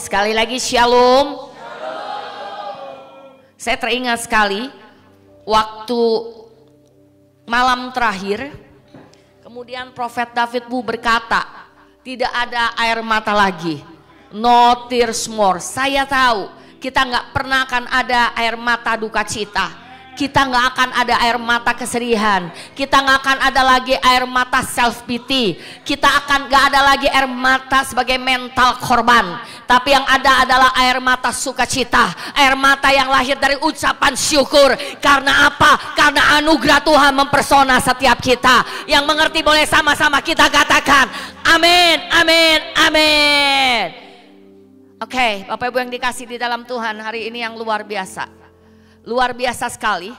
Sekali lagi shalom. Saya teringat sekali waktu malam terakhir, kemudian Profet David berkata, tidak ada air mata lagi, no tears more. Saya tahu kita nggak pernah akan ada air mata duka cita. Kita nggak akan ada air mata kesedihan. Kita nggak akan ada lagi air mata self pity. Kita akan nggak ada lagi air mata sebagai mental korban. Tapi yang ada adalah air mata sukacita. Air mata yang lahir dari ucapan syukur. Karena apa? Karena anugerah Tuhan mempersona setiap kita. Yang mengerti boleh sama-sama kita katakan amin, amin, amin. Oke, Bapak Ibu yang dikasih di dalam Tuhan, hari ini yang luar biasa. Luar biasa sekali.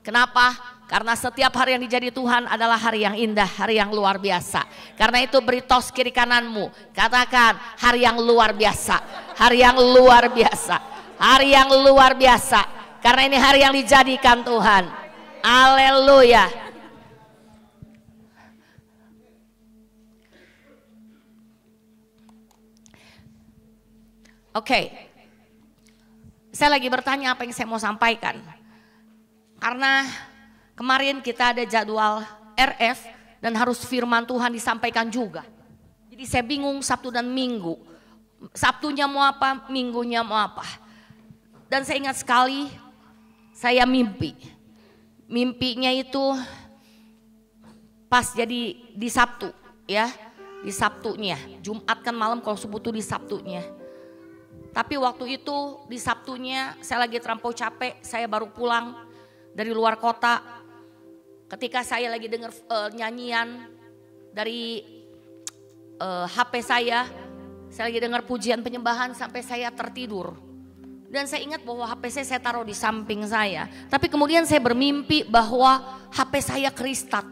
Kenapa? Karena setiap hari yang dijadi Tuhan adalah hari yang indah, hari yang luar biasa. Karena itu beri tos kiri kananmu, katakan hari yang luar biasa, hari yang luar biasa, hari yang luar biasa. Karena ini hari yang dijadikan Tuhan. Haleluya. Oke. Saya lagi bertanya apa yang saya mau sampaikan. Karena kemarin kita ada jadwal RF dan harus firman Tuhan disampaikan juga. Jadi saya bingung Sabtu dan Minggu. Sabtunya mau apa, Minggunya mau apa. Dan saya ingat sekali saya mimpi. Mimpinya itu pas jadi di Sabtu ya. Di Sabtunya, Jumat kan malam, kalau subuh tuh di Sabtunya. Tapi waktu itu di Sabtunya saya lagi terlampau capek, saya baru pulang dari luar kota. Ketika saya lagi dengar nyanyian dari HP saya lagi dengar pujian penyembahan sampai saya tertidur. Dan saya ingat bahwa HP saya taruh di samping saya. Tapi kemudian saya bermimpi bahwa HP saya keristat.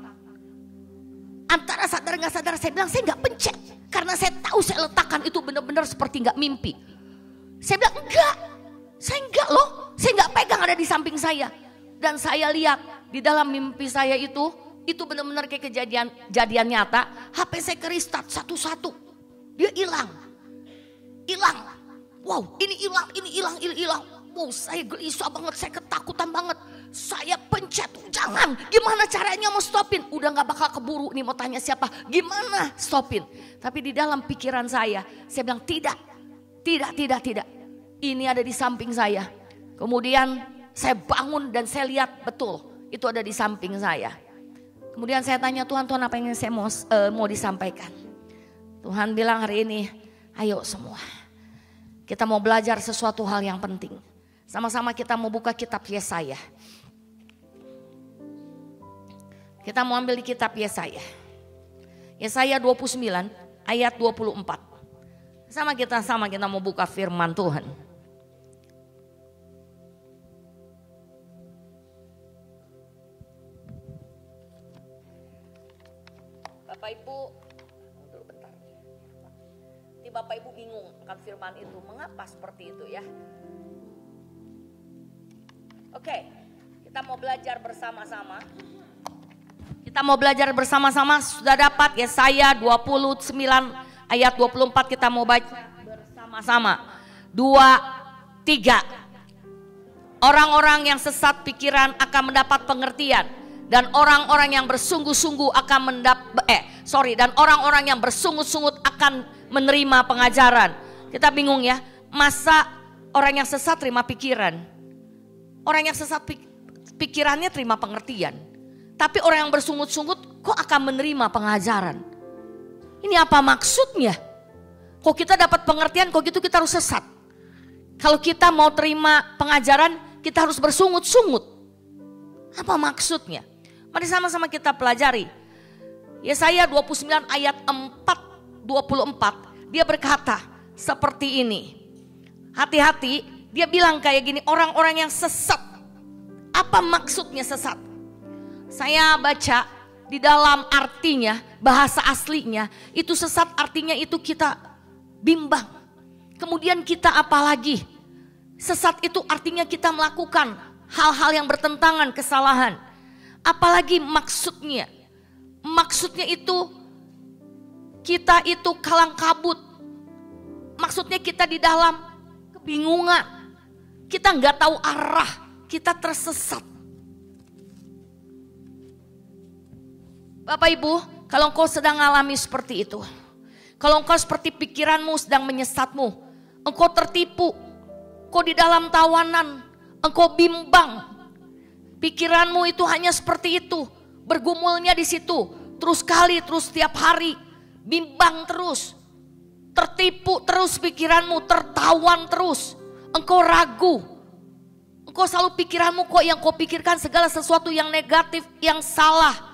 Antara sadar gak sadar saya bilang saya gak pencet. Karena saya tahu saya letakkan itu benar-benar seperti gak mimpi. Saya bilang enggak, saya enggak loh, saya enggak pegang, ada di samping saya. Dan saya lihat di dalam mimpi saya itu benar-benar kayak kejadian nyata. HP saya keristat satu-satu, dia hilang. Wow, ini hilang. Wow, saya gelisah banget, saya ketakutan banget. Saya pencet, jangan, gimana caranya mau stopin? Udah gak bakal keburu nih mau tanya siapa, gimana stopin? Tapi di dalam pikiran saya bilang tidak. Ini ada di samping saya. Kemudian saya bangun dan saya lihat betul itu ada di samping saya. Kemudian saya tanya Tuhan apa yang saya mau disampaikan? Tuhan bilang hari ini, ayo semua. Kita mau belajar sesuatu hal yang penting. Sama-sama kita mau buka kitab Yesaya. Kita mau ambil di kitab Yesaya. Yesaya 29 ayat 24. Sama kita mau buka firman Tuhan. Bapak Ibu, bentar. Nanti Bapak Ibu bingung akan firman itu, mengapa seperti itu ya? Oke, kita mau belajar bersama-sama. Sudah dapat Yesaya 29 ayat 24 kita mau baca bersama-sama. 2, 3. Orang-orang yang sesat pikiran akan mendapat pengertian. Dan orang-orang yang bersungguh-sungguh akan dan orang-orang yang bersungguh-sungguh akan menerima pengajaran. Kita bingung ya, masa orang yang sesat terima pikiran? Orang yang sesat pikirannya terima pengertian. Tapi orang yang bersungut-sungut kok akan menerima pengajaran? Ini apa maksudnya? Kok kita dapat pengertian, kok gitu kita harus sesat? Kalau kita mau terima pengajaran, kita harus bersungut-sungut. Apa maksudnya? Mari sama-sama kita pelajari. Yesaya 29 ayat 24. Dia berkata seperti ini. Hati-hati, dia bilang kayak gini, orang-orang yang sesat. Apa maksudnya sesat? Saya baca di dalam artinya, bahasa aslinya, itu sesat artinya itu kita bimbang. Kemudian kita apalagi? Sesat itu artinya kita melakukan hal-hal yang bertentangan, kesalahan. Apalagi maksudnya? Maksudnya itu kita itu kalang kabut. maksudnya kita di dalam kebingungan. Kita nggak tahu arah, kita tersesat. Bapak Ibu, kalau engkau sedang mengalami seperti itu, kalau engkau seperti pikiranmu sedang menyesatmu, engkau tertipu, engkau di dalam tawanan, engkau bimbang, pikiranmu itu hanya seperti itu, bergumulnya di situ, terus setiap hari, bimbang terus, tertipu terus pikiranmu, tertawan terus, engkau ragu, engkau selalu pikiranmu kok yang kau pikirkan segala sesuatu yang negatif, yang salah.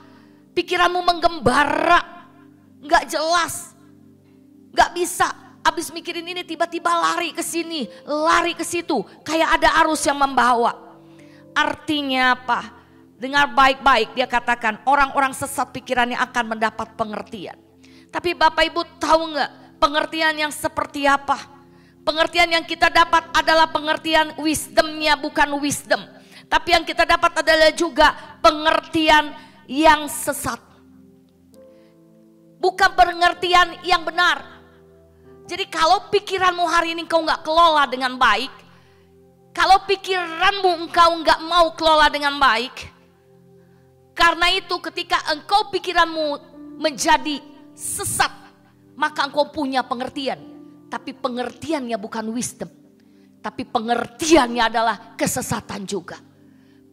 Pikiranmu menggembara, gak jelas, gak bisa. Abis mikirin ini tiba-tiba lari ke sini, lari ke situ, kayak ada arus yang membawa. Artinya apa? Dengar baik-baik, dia katakan orang-orang sesat pikirannya akan mendapat pengertian. Tapi Bapak Ibu tahu gak pengertian yang seperti apa? Pengertian yang kita dapat adalah pengertian wisdomnya, bukan wisdom. Tapi yang kita dapat adalah juga pengertian yang sesat. Bukan pengertian yang benar. Jadi kalau pikiranmu hari ini kau gak kelola dengan baik, kalau pikiranmu engkau gak mau kelola dengan baik, karena itu ketika engkau pikiranmu menjadi sesat, maka engkau punya pengertian. Tapi pengertiannya bukan wisdom, tapi pengertiannya adalah kesesatan juga.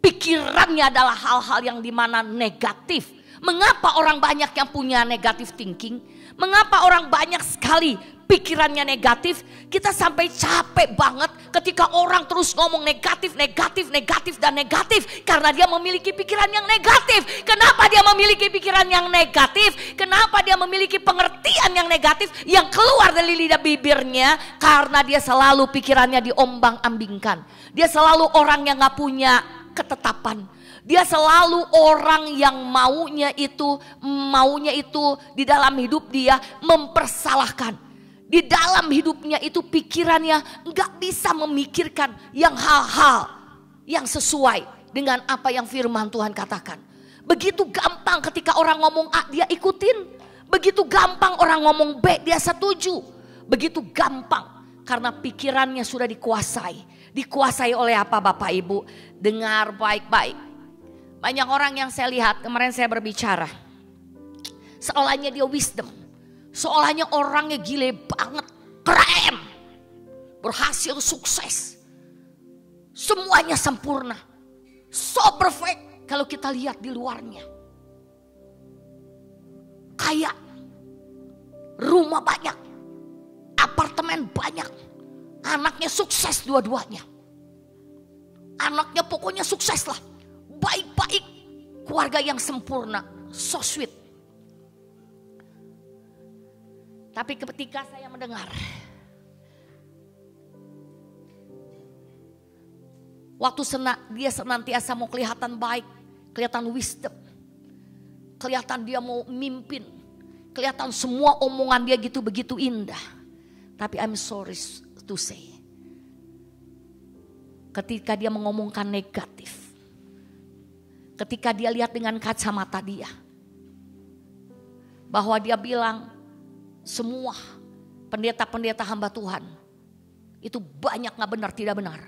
Pikirannya adalah hal-hal yang dimana negatif. Mengapa orang banyak yang punya negatif thinking? Mengapa orang banyak sekali pikirannya negatif? Kita sampai capek banget ketika orang terus ngomong negatif, dan negatif. Karena dia memiliki pikiran yang negatif. Kenapa dia memiliki pikiran yang negatif? Kenapa dia memiliki pengertian yang negatif yang keluar dari lidah bibirnya? Karena dia selalu pikirannya diombang-ambingkan. Dia selalu orang yang gak punya ketetapan. Dia selalu orang yang maunya itu di dalam hidup dia mempersalahkan. Di dalam hidupnya itu pikirannya nggak bisa memikirkan yang hal-hal yang sesuai dengan apa yang firman Tuhan katakan. Begitu gampang ketika orang ngomong A dia ikutin. Begitu gampang orang ngomong B dia setuju. Begitu gampang karena pikirannya sudah dikuasai. Dikuasai oleh apa Bapak Ibu? Dengar baik-baik. Banyak orang yang saya lihat, kemarin saya berbicara. Seolahnya dia wisdom. Seolahnya orangnya gile banget, keren. Berhasil, sukses. Semuanya sempurna. So perfect kalau kita lihat di luarnya. Kaya. Rumah banyak. Apartemen banyak. Anaknya sukses dua-duanya. Anaknya pokoknya sukses lah. Baik-baik. Keluarga yang sempurna. So sweet. Tapi ketika saya mendengar. Waktu dia senantiasa mau kelihatan baik. Kelihatan wisdom. Kelihatan dia mau mimpin. Kelihatan semua omongan dia gitu begitu indah. Tapi I'm sorry to say, ketika dia mengomongkan negatif, ketika dia lihat dengan kacamata dia, bahwa dia bilang semua pendeta-pendeta hamba Tuhan itu banyak gak benar, tidak benar.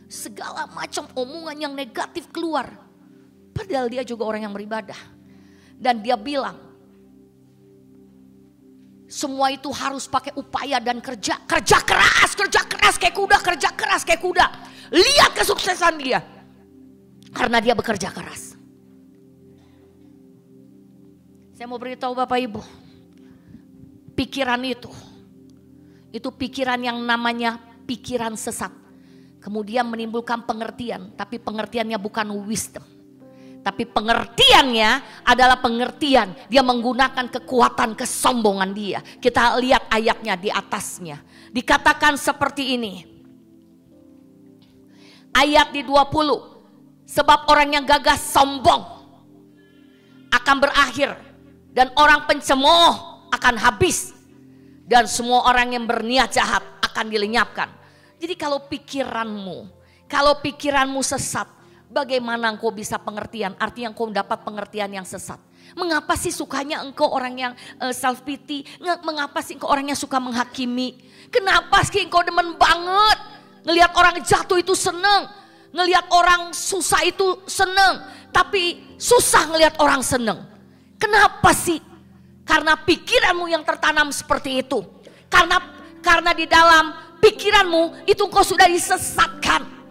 Segala macam omongan yang negatif keluar, padahal dia juga orang yang beribadah. Dan dia bilang semua itu harus pakai upaya dan kerja keras kayak kuda, kerja keras kayak kuda. Lihat kesuksesan dia. Karena dia bekerja keras. Saya mau beritahu Bapak Ibu. Pikiran itu pikiran yang namanya pikiran sesat. Kemudian menimbulkan pengertian, tapi pengertiannya bukan wisdom. Tapi pengertiannya adalah pengertian. Dia menggunakan kekuatan kesombongan dia. Kita lihat ayatnya di atasnya. Dikatakan seperti ini. Ayat di 20. Sebab orang yang gagah sombong akan berakhir. Dan orang pencemooh akan habis. Dan semua orang yang berniat jahat akan dilenyapkan. Jadi kalau pikiranmu sesat, Bagaimana engkau bisa pengertian? Artinya engkau dapat pengertian yang sesat. Mengapa sih sukanya engkau orang yang self pity? Mengapa sih engkau orang yang suka menghakimi? Kenapa sih engkau demen banget ngelihat orang jatuh itu seneng, ngelihat orang susah itu seneng, tapi susah ngelihat orang seneng? Kenapa sih? Karena pikiranmu yang tertanam seperti itu. Karena di dalam pikiranmu itu engkau sudah disesatkan.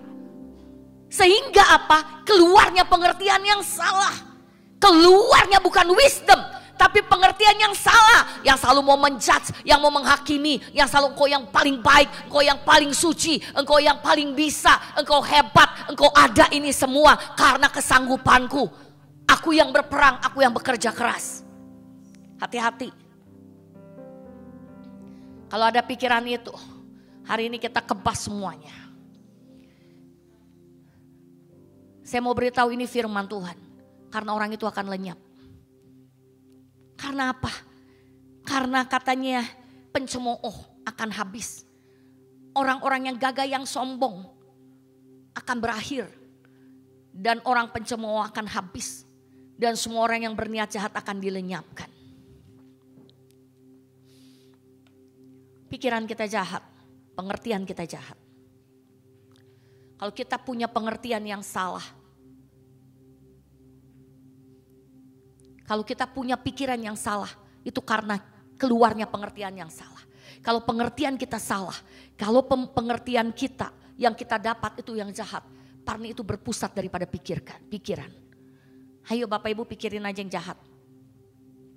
Sehingga apa? Keluarnya pengertian yang salah. Keluarnya bukan wisdom, tapi pengertian yang salah. Yang selalu mau menjudge, yang mau menghakimi. Yang selalu engkau yang paling baik, engkau yang paling suci, engkau yang paling bisa, engkau hebat, engkau ada ini semua karena kesanggupanku. Aku yang berperang, aku yang bekerja keras. Hati-hati. Kalau ada pikiran itu, hari ini kita kebas semuanya. Saya mau beritahu ini firman Tuhan. Karena orang itu akan lenyap. Karena apa? Karena katanya pencemooh akan habis. Orang-orang yang gagah yang sombong akan berakhir. Dan orang pencemooh akan habis. Dan semua orang yang berniat jahat akan dilenyapkan. Pikiran kita jahat. Pengertian kita jahat. Kalau kita punya pengertian yang salah. Kalau kita punya pikiran yang salah, itu karena keluarnya pengertian yang salah. Kalau pengertian kita salah, kalau pengertian kita yang kita dapat itu yang jahat, karena itu berpusat daripada pikiran. Ayo Bapak Ibu pikirin aja yang jahat.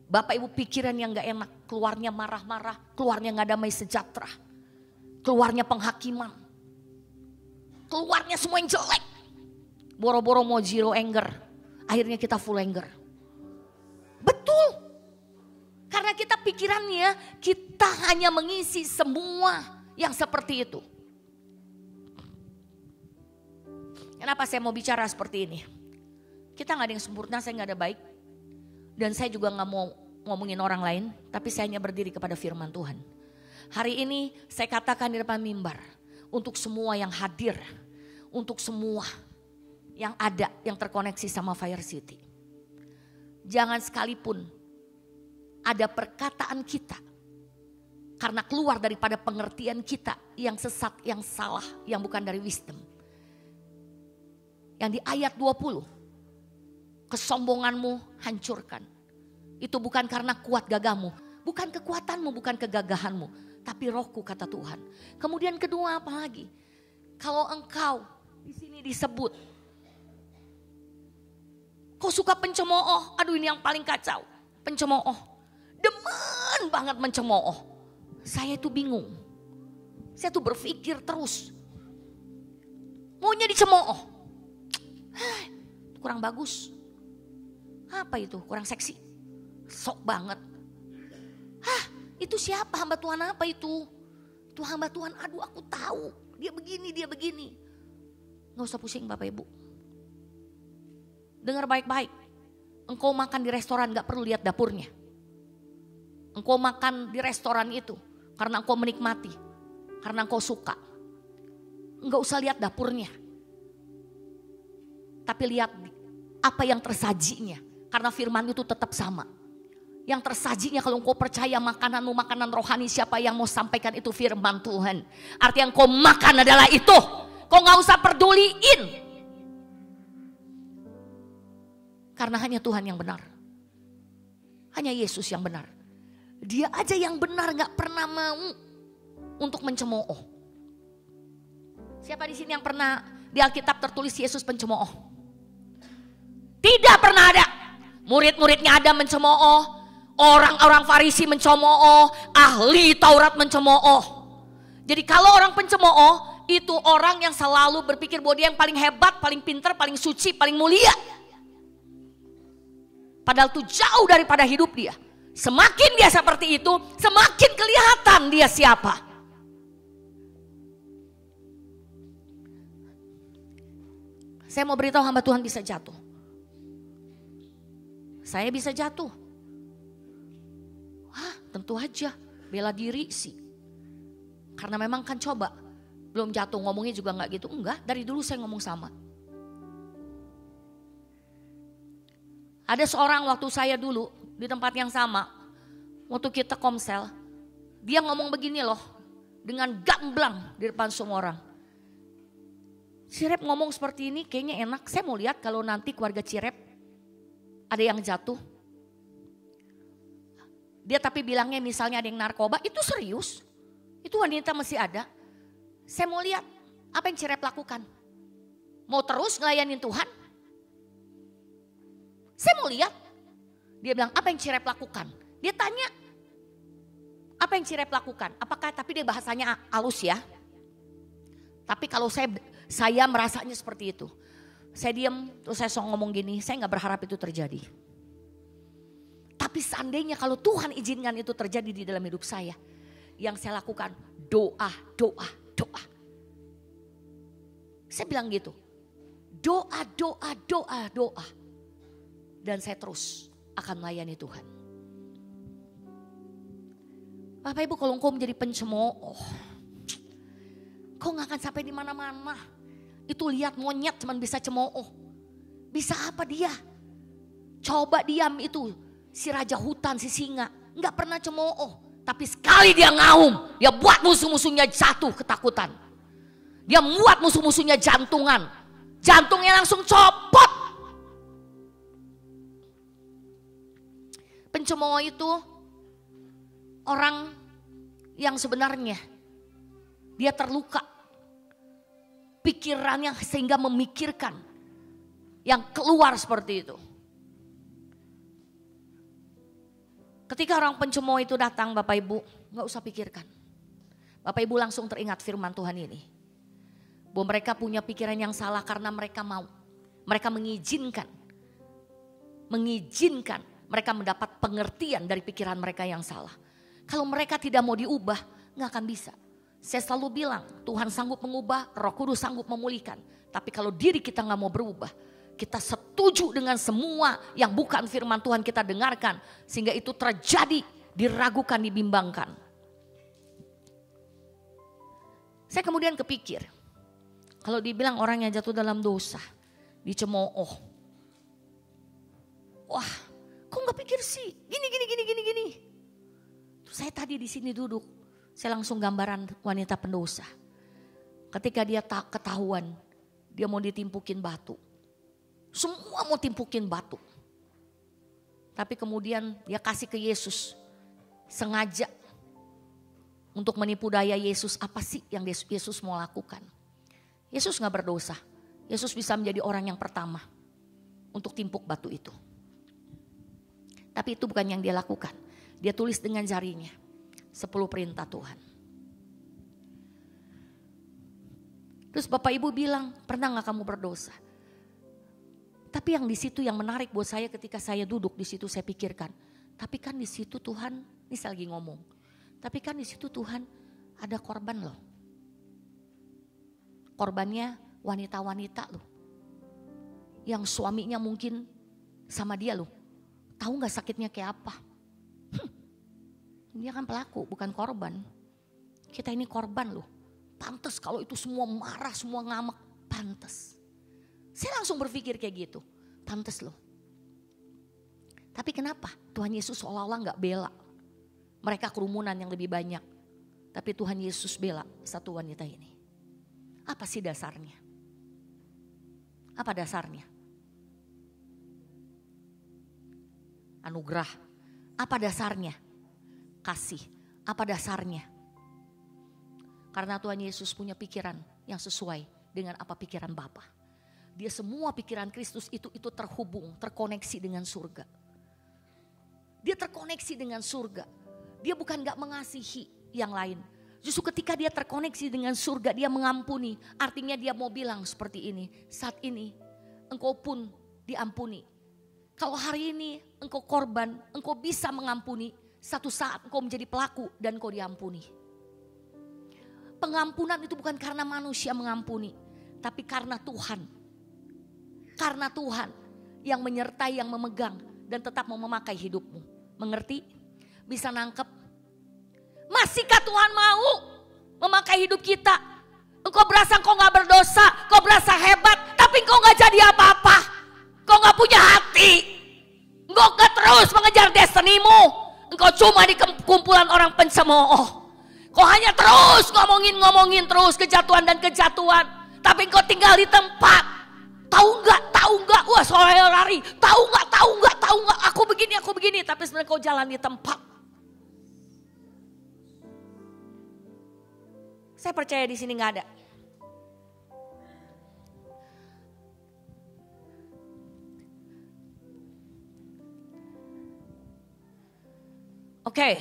Bapak Ibu pikiran yang gak enak, keluarnya marah-marah, keluarnya gak damai sejahtera, keluarnya penghakiman, keluarnya semua yang jelek. Boro-boro mau zero anger, akhirnya kita full anger. Betul. Karena kita pikirannya kita hanya mengisi semua yang seperti itu. Kenapa saya mau bicara seperti ini? Kita gak ada yang sempurna, saya gak ada baik. Dan saya juga gak mau ngomongin orang lain. Tapi saya hanya berdiri kepada firman Tuhan. Hari ini saya katakan di depan mimbar. Untuk semua yang hadir. Untuk semua yang ada, yang terkoneksi sama Fire City. Jangan sekalipun ada perkataan kita karena keluar daripada pengertian kita yang sesat, yang salah, yang bukan dari wisdom. Yang di ayat 20, kesombonganmu hancurkan. Itu bukan karena kuat gagahmu, bukan kekuatanmu, bukan kegagahanmu, tapi rohku kata Tuhan. Kemudian kedua apa lagi? Kalau engkau di sini disebut kau suka pencemooh, aduh ini yang paling kacau. Pencemooh, demen banget mencemooh. Saya itu bingung. Saya tuh berpikir terus. Maunya dicemooh. Kurang bagus. Apa itu? Kurang seksi. Sok banget. Itu siapa? Hamba Tuhan apa itu? Itu hamba Tuhan, aduh aku tahu. Dia begini, dia begini. Gak usah pusing Bapak Ibu. Dengar baik-baik, engkau makan di restoran gak perlu lihat dapurnya. Engkau makan di restoran itu karena engkau menikmati, karena engkau suka. Enggak usah lihat dapurnya. Tapi lihat apa yang tersajinya, karena firman itu tetap sama. Yang tersajinya kalau engkau percaya makananmu makanan rohani, siapa yang mau sampaikan itu firman Tuhan. Artinya engkau makan adalah itu, kau gak usah peduliin. Karena hanya Tuhan yang benar. Hanya Yesus yang benar. Dia aja yang benar gak pernah mau untuk mencemooh. Siapa di sini yang pernah di Alkitab tertulis Yesus pencemooh? Tidak pernah ada. Murid-muridnya ada mencemooh. Orang-orang Farisi mencemooh. Ahli Taurat mencemooh. Jadi kalau orang pencemooh itu orang yang selalu berpikir bahwa dia yang paling hebat, paling pintar, paling suci, paling mulia. Padahal itu jauh daripada hidup dia. Semakin dia seperti itu, semakin kelihatan dia siapa. Saya mau beritahu hamba Tuhan bisa jatuh. Saya bisa jatuh. Wah, tentu aja bela diri sih. Karena memang kan coba, belum jatuh ngomongnya juga enggak gitu. Enggak, dari dulu saya ngomong sama. Ada seorang waktu saya dulu di tempat yang sama, waktu kita komsel, dia ngomong begini loh, dengan gamblang di depan semua orang. Cirep ngomong seperti ini kayaknya enak, saya mau lihat kalau nanti keluarga Cirep ada yang jatuh. Dia tapi bilangnya misalnya ada yang narkoba, itu serius, itu wanita masih ada. Saya mau lihat apa yang Cirep lakukan. Mau terus ngelayanin Tuhan? Saya mau lihat. Dia bilang apa yang Cirep lakukan? Dia tanya apa yang Cirep lakukan? Apakah, tapi dia bahasanya halus ya. Tapi kalau saya merasanya seperti itu. Saya diam terus saya ngomong gini, saya gak berharap itu terjadi. Tapi seandainya kalau Tuhan izinkan itu terjadi di dalam hidup saya. Yang saya lakukan doa. Saya bilang gitu. Doa. Dan saya terus akan melayani Tuhan. Bapak Ibu, kalau engkau menjadi pencemooh, kau gak akan sampai di mana-mana. Itu lihat monyet cuman bisa cemooh. Bisa apa dia? Coba diam itu si raja hutan, si singa, gak pernah cemooh. Tapi sekali dia ngaum, dia buat musuh-musuhnya jatuh ketakutan. Dia membuat musuh-musuhnya jantungan. Jantungnya langsung copot. Pencemooh itu orang yang sebenarnya dia terluka. Pikirannya sehingga memikirkan yang keluar seperti itu. Ketika orang pencemooh itu datang Bapak Ibu, gak usah pikirkan. Bapak Ibu langsung teringat firman Tuhan ini. Bahwa mereka punya pikiran yang salah karena mereka mau. Mereka mengizinkan mereka mendapat pengertian dari pikiran mereka yang salah. Kalau mereka tidak mau diubah, gak akan bisa. Saya selalu bilang, Tuhan sanggup mengubah, Roh Kudus sanggup memulihkan. Tapi kalau diri kita gak mau berubah, kita setuju dengan semua yang bukan firman Tuhan kita dengarkan. Sehingga itu terjadi, diragukan, dibimbangkan. Saya kemudian kepikir, kalau dibilang orang yang jatuh dalam dosa, dicemooh. Wah, kok gak pikir sih, gini. Terus saya tadi di sini duduk, saya langsung gambaran wanita pendosa. Ketika dia tak ketahuan, dia mau ditimpukin batu. Semua mau timpukin batu. Tapi kemudian dia kasih ke Yesus, sengaja untuk menipu daya Yesus. Apa sih yang Yesus mau lakukan? Yesus gak berdosa, Yesus bisa menjadi orang yang pertama untuk timpuk batu itu. Tapi itu bukan yang dia lakukan. Dia tulis dengan jarinya 10 perintah Tuhan. Terus Bapak Ibu bilang, pernah gak kamu berdosa? Tapi yang di situ yang menarik buat saya ketika saya duduk di situ saya pikirkan. Tapi kan di situ Tuhan, ini saya lagi ngomong. Tapi kan di situ Tuhan ada korban loh. Korbannya wanita-wanita loh. Yang suaminya mungkin sama dia loh. Tahu gak sakitnya kayak apa? Dia kan pelaku bukan korban. Kita ini korban loh. Pantes kalau itu semua marah, semua ngamak. Pantes. Saya langsung berpikir kayak gitu. Pantes loh. Tapi kenapa Tuhan Yesus seolah-olah gak bela mereka kerumunan yang lebih banyak. Tapi Tuhan Yesus bela satu wanita ini. Apa sih dasarnya? Apa dasarnya? Anugerah. Apa dasarnya? Kasih. Apa dasarnya? Karena Tuhan Yesus punya pikiran yang sesuai dengan apa pikiran Bapa. Dia semua pikiran Kristus itu terhubung, terkoneksi dengan surga. Dia terkoneksi dengan surga. Dia bukan gak mengasihi yang lain. Justru ketika dia terkoneksi dengan surga, dia mengampuni. Artinya dia mau bilang seperti ini, saat ini engkau pun diampuni. Kalau hari ini engkau korban, engkau bisa mengampuni. Satu saat engkau menjadi pelaku dan engkau diampuni. Pengampunan itu bukan karena manusia mengampuni, tapi karena Tuhan. Karena Tuhan yang menyertai, yang memegang dan tetap mau memakai hidupmu. Mengerti? Bisa nangkep? Masihkah Tuhan mau memakai hidup kita? Engkau berasa engkau gak berdosa, engkau berasa hebat, tapi engkau gak jadi apa-apa. Engkau gak punya hati. Engkau gak terus mengejar destinimu. Engkau cuma di kumpulan orang pencemooh. Kau hanya terus ngomongin terus kejatuhan dan kejatuhan. Tapi engkau tinggal di tempat. Tahu nggak? Wah, soalnya lari. Tahu nggak? Aku begini. Tapi sebenarnya kau jalan di tempat. Saya percaya di sini nggak ada. Oke.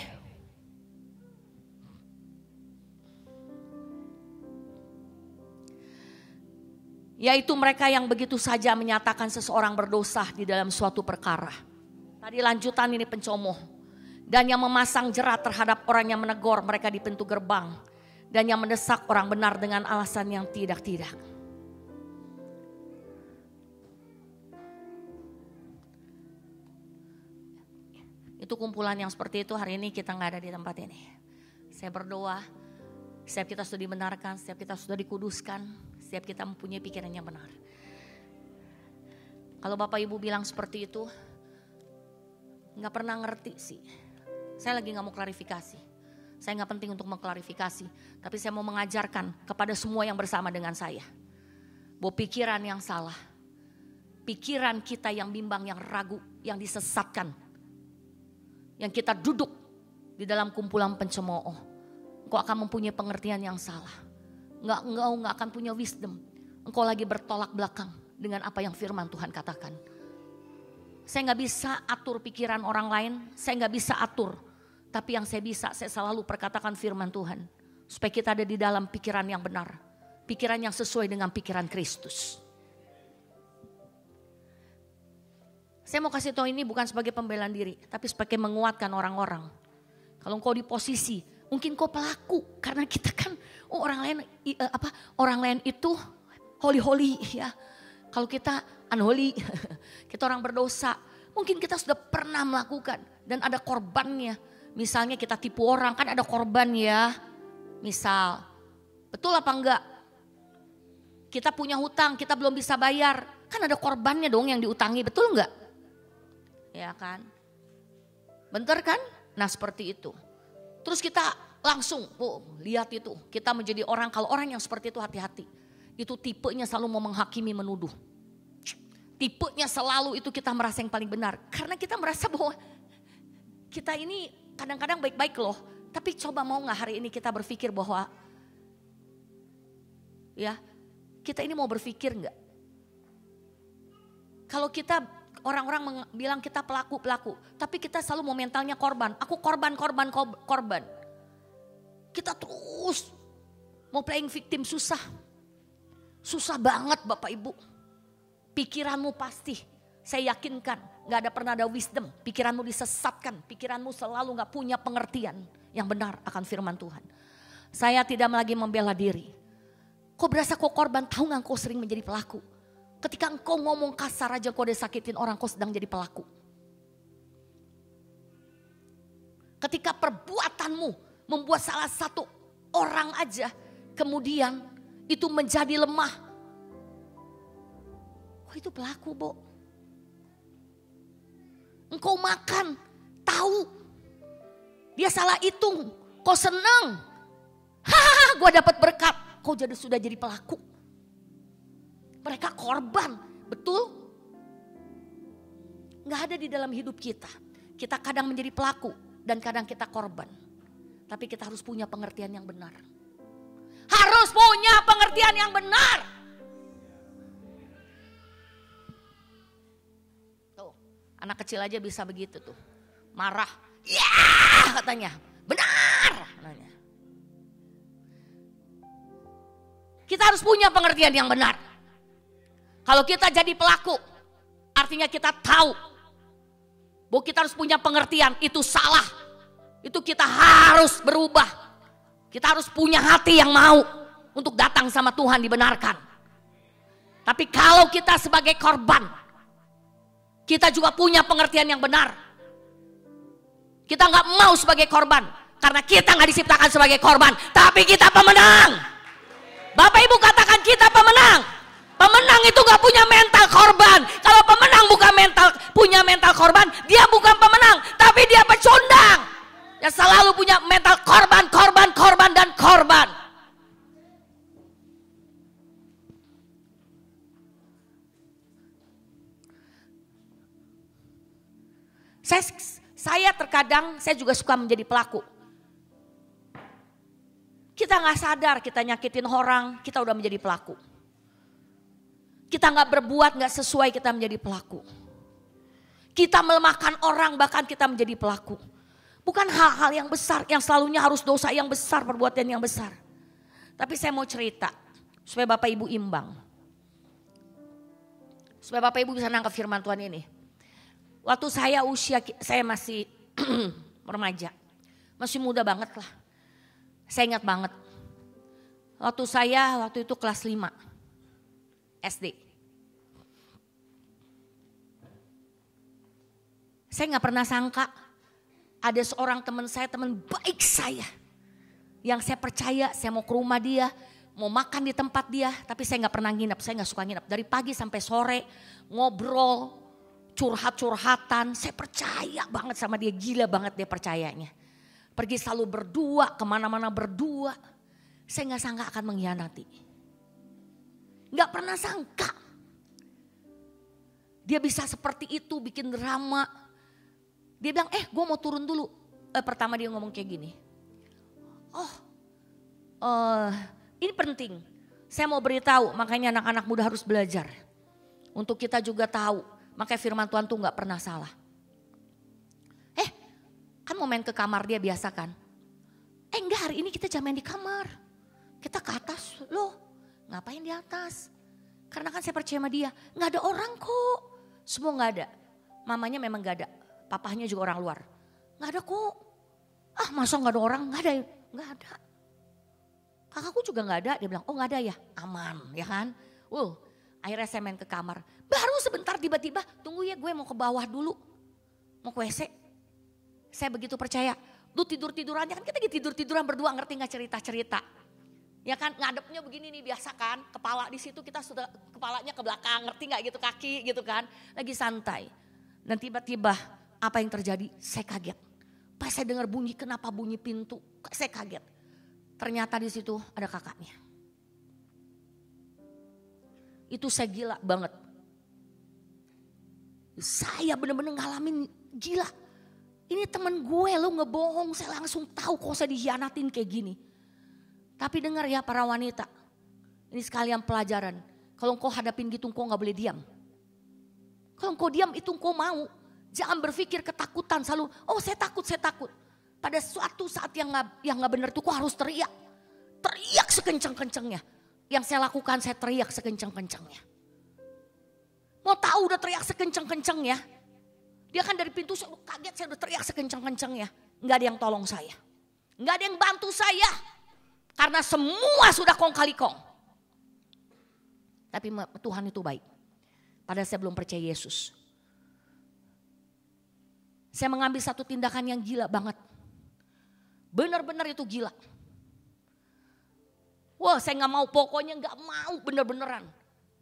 Yaitu mereka yang begitu saja menyatakan seseorang berdosa di dalam suatu perkara. Tadi lanjutan ini pencomoh. Dan yang memasang jerat terhadap orang yang menegur mereka di pintu gerbang. Dan yang mendesak orang benar dengan alasan yang tidak-tidak. Itu kumpulan yang seperti itu hari ini kita nggak ada di tempat ini. Saya berdoa, setiap kita sudah dibenarkan, setiap kita sudah dikuduskan, setiap kita mempunyai pikiran yang benar. Kalau Bapak Ibu bilang seperti itu, nggak pernah ngerti sih. Saya lagi nggak mau klarifikasi. Saya nggak penting untuk mengklarifikasi, tapi saya mau mengajarkan kepada semua yang bersama dengan saya, bahwa pikiran yang salah, pikiran kita yang bimbang, yang ragu, yang disesatkan, yang kita duduk di dalam kumpulan pencemooh, engkau akan mempunyai pengertian yang salah. Engkau nggak akan punya wisdom. Engkau lagi bertolak belakang dengan apa yang firman Tuhan katakan. Saya nggak bisa atur pikiran orang lain, saya nggak bisa atur. Tapi yang saya bisa, saya selalu perkatakan firman Tuhan. Supaya kita ada di dalam pikiran yang benar. Pikiran yang sesuai dengan pikiran Kristus. Saya mau kasih tahu ini bukan sebagai pembelaan diri, tapi sebagai menguatkan orang-orang. Kalau engkau di posisi, mungkin kau pelaku, karena kita kan orang lain itu holy ya. Kalau kita unholy, kita orang berdosa, mungkin kita sudah pernah melakukan dan ada korbannya. Misalnya kita tipu orang, kan ada korban ya. Misal, betul apa enggak? Kita punya hutang, kita belum bisa bayar, kan ada korbannya dong yang diutangi, betul enggak? Ya kan? Bener kan? Nah seperti itu. Terus kita langsung, lihat itu. Kita menjadi orang, kalau orang yang seperti itu hati-hati. Itu tipenya selalu mau menghakimi, menuduh. Tipenya selalu itu kita merasa yang paling benar. Karena kita merasa bahwa kita ini kadang-kadang baik-baik loh. Tapi coba mau gak hari ini kita berpikir bahwa ya kita ini mau berpikir gak? Kalau kita orang-orang bilang kita pelaku, tapi kita selalu mau mentalnya korban. Aku korban. Kita terus mau playing victim, susah. Susah banget Bapak Ibu. Pikiranmu pasti, saya yakinkan gak pernah ada wisdom. Pikiranmu disesatkan, pikiranmu selalu gak punya pengertian yang benar akan firman Tuhan. Saya tidak lagi membela diri. Kau berasa kau korban, tahu gak kau sering menjadi pelaku. Ketika engkau ngomong kasar aja kau udah sakitin orang, kau sedang jadi pelaku. Ketika perbuatanmu membuat salah satu orang aja kemudian itu menjadi lemah. Kau itu pelaku, Bo. Engkau makan, tahu dia salah hitung, kau senang. Hahaha, gue dapat berkat, kau sudah jadi pelaku. Mereka korban, betul? Gak ada di dalam hidup kita. Kita kadang menjadi pelaku dan kadang kita korban. Tapi kita harus punya pengertian yang benar. Harus punya pengertian yang benar. Tuh, anak kecil aja bisa begitu tuh. Marah, ya katanya, benar. Katanya. Kita harus punya pengertian yang benar. Kalau kita jadi pelaku, artinya kita tahu bahwa kita harus punya pengertian, itu salah. Itu kita harus berubah. Kita harus punya hati yang mau untuk datang sama Tuhan dibenarkan. Tapi kalau kita sebagai korban, kita juga punya pengertian yang benar. Kita gak mau sebagai korban, karena kita gak diciptakan sebagai korban, tapi kita pemenang. Bapak Ibu katakan kita pemenang. Pemenang itu gak punya mental korban. Kalau pemenang bukan punya mental korban, dia Saya terkadang saya juga suka menjadi pelaku. Kita gak sadar kita nyakitin orang, kita udah menjadi pelaku. Kita gak berbuat gak sesuai, kita menjadi pelaku. Kita melemahkan orang, bahkan kita menjadi pelaku. Bukan hal-hal yang besar, yang selalunya harus dosa yang besar, perbuatan yang besar. Tapi saya mau cerita, supaya Bapak Ibu imbang. Supaya Bapak Ibu bisa nangkep firman Tuhan ini. Waktu saya masih remaja, masih muda banget lah. Saya ingat banget, waktu itu kelas 5 SD. Saya gak pernah sangka ada seorang teman saya, teman baik saya. Yang saya percaya, saya mau ke rumah dia, mau makan di tempat dia. Tapi saya gak pernah nginep, saya gak suka nginep. Dari pagi sampai sore ngobrol, curhat-curhatan. Saya percaya banget sama dia, gila banget dia percayanya. Pergi selalu berdua, kemana-mana berdua. Saya gak sangka akan mengkhianati. Gak pernah sangka. Dia bisa seperti itu, bikin drama. Dia bilang, gue mau turun dulu. Pertama dia ngomong kayak gini. Ini penting. Saya mau beritahu, makanya anak-anak muda harus belajar. Untuk kita juga tahu, makanya firman Tuhan tuh gak pernah salah. Kan mau main ke kamar dia biasa kan. Enggak, hari ini kita jangan main di kamar. Kita ke atas. Loh, ngapain di atas? Karena kan saya percaya sama dia. Gak ada orang kok. Semua gak ada. Mamanya memang gak ada. Papahnya juga orang luar. Gak ada kok. Masa gak ada orang? Gak ada. Gak ada. Kakakku juga gak ada. Dia bilang, gak ada ya? Aman ya kan. Akhirnya saya main ke kamar. Baru sebentar tiba-tiba, tunggu ya gue mau ke bawah dulu. Mau ke WC. Saya begitu percaya, lu tidur-tidurannya kan kita tidur-tiduran berdua, ngerti gak cerita-cerita. Ya kan ngadepnya begini nih biasa kan, kepala di situ kita sudah kepalanya ke belakang, ngerti gak gitu kaki gitu kan. Lagi santai. Dan tiba-tiba apa yang terjadi, saya kaget. Pas saya dengar bunyi, kenapa bunyi pintu, saya kaget. Ternyata di situ ada kakaknya. Itu saya gila banget. Saya benar-benar ngalamin gila. Ini temen gue lo ngebohong, saya langsung tahu kok saya dikhianatin kayak gini. Tapi dengar ya para wanita, ini sekalian pelajaran. Kalau engkau hadapin gitu engkau gak boleh diam. Kalau engkau diam itu engkau mau. Jangan berpikir ketakutan selalu, saya takut. Pada suatu saat yang gak benar itu kok harus teriak. Teriak sekencang-kencangnya. Yang saya lakukan saya teriak sekencang-kencangnya. Mau tahu udah teriak sekencang-kencangnya. Dia kan dari pintu saya udah kaget, saya udah teriak sekencang-kencangnya. Gak ada yang tolong saya. Gak ada yang bantu saya. Karena semua sudah kong kali kong. Tapi Tuhan itu baik. Padahal saya belum percaya Yesus. Saya mengambil satu tindakan yang gila banget. Benar-benar itu gila. Saya gak mau, pokoknya gak mau bener-beneran.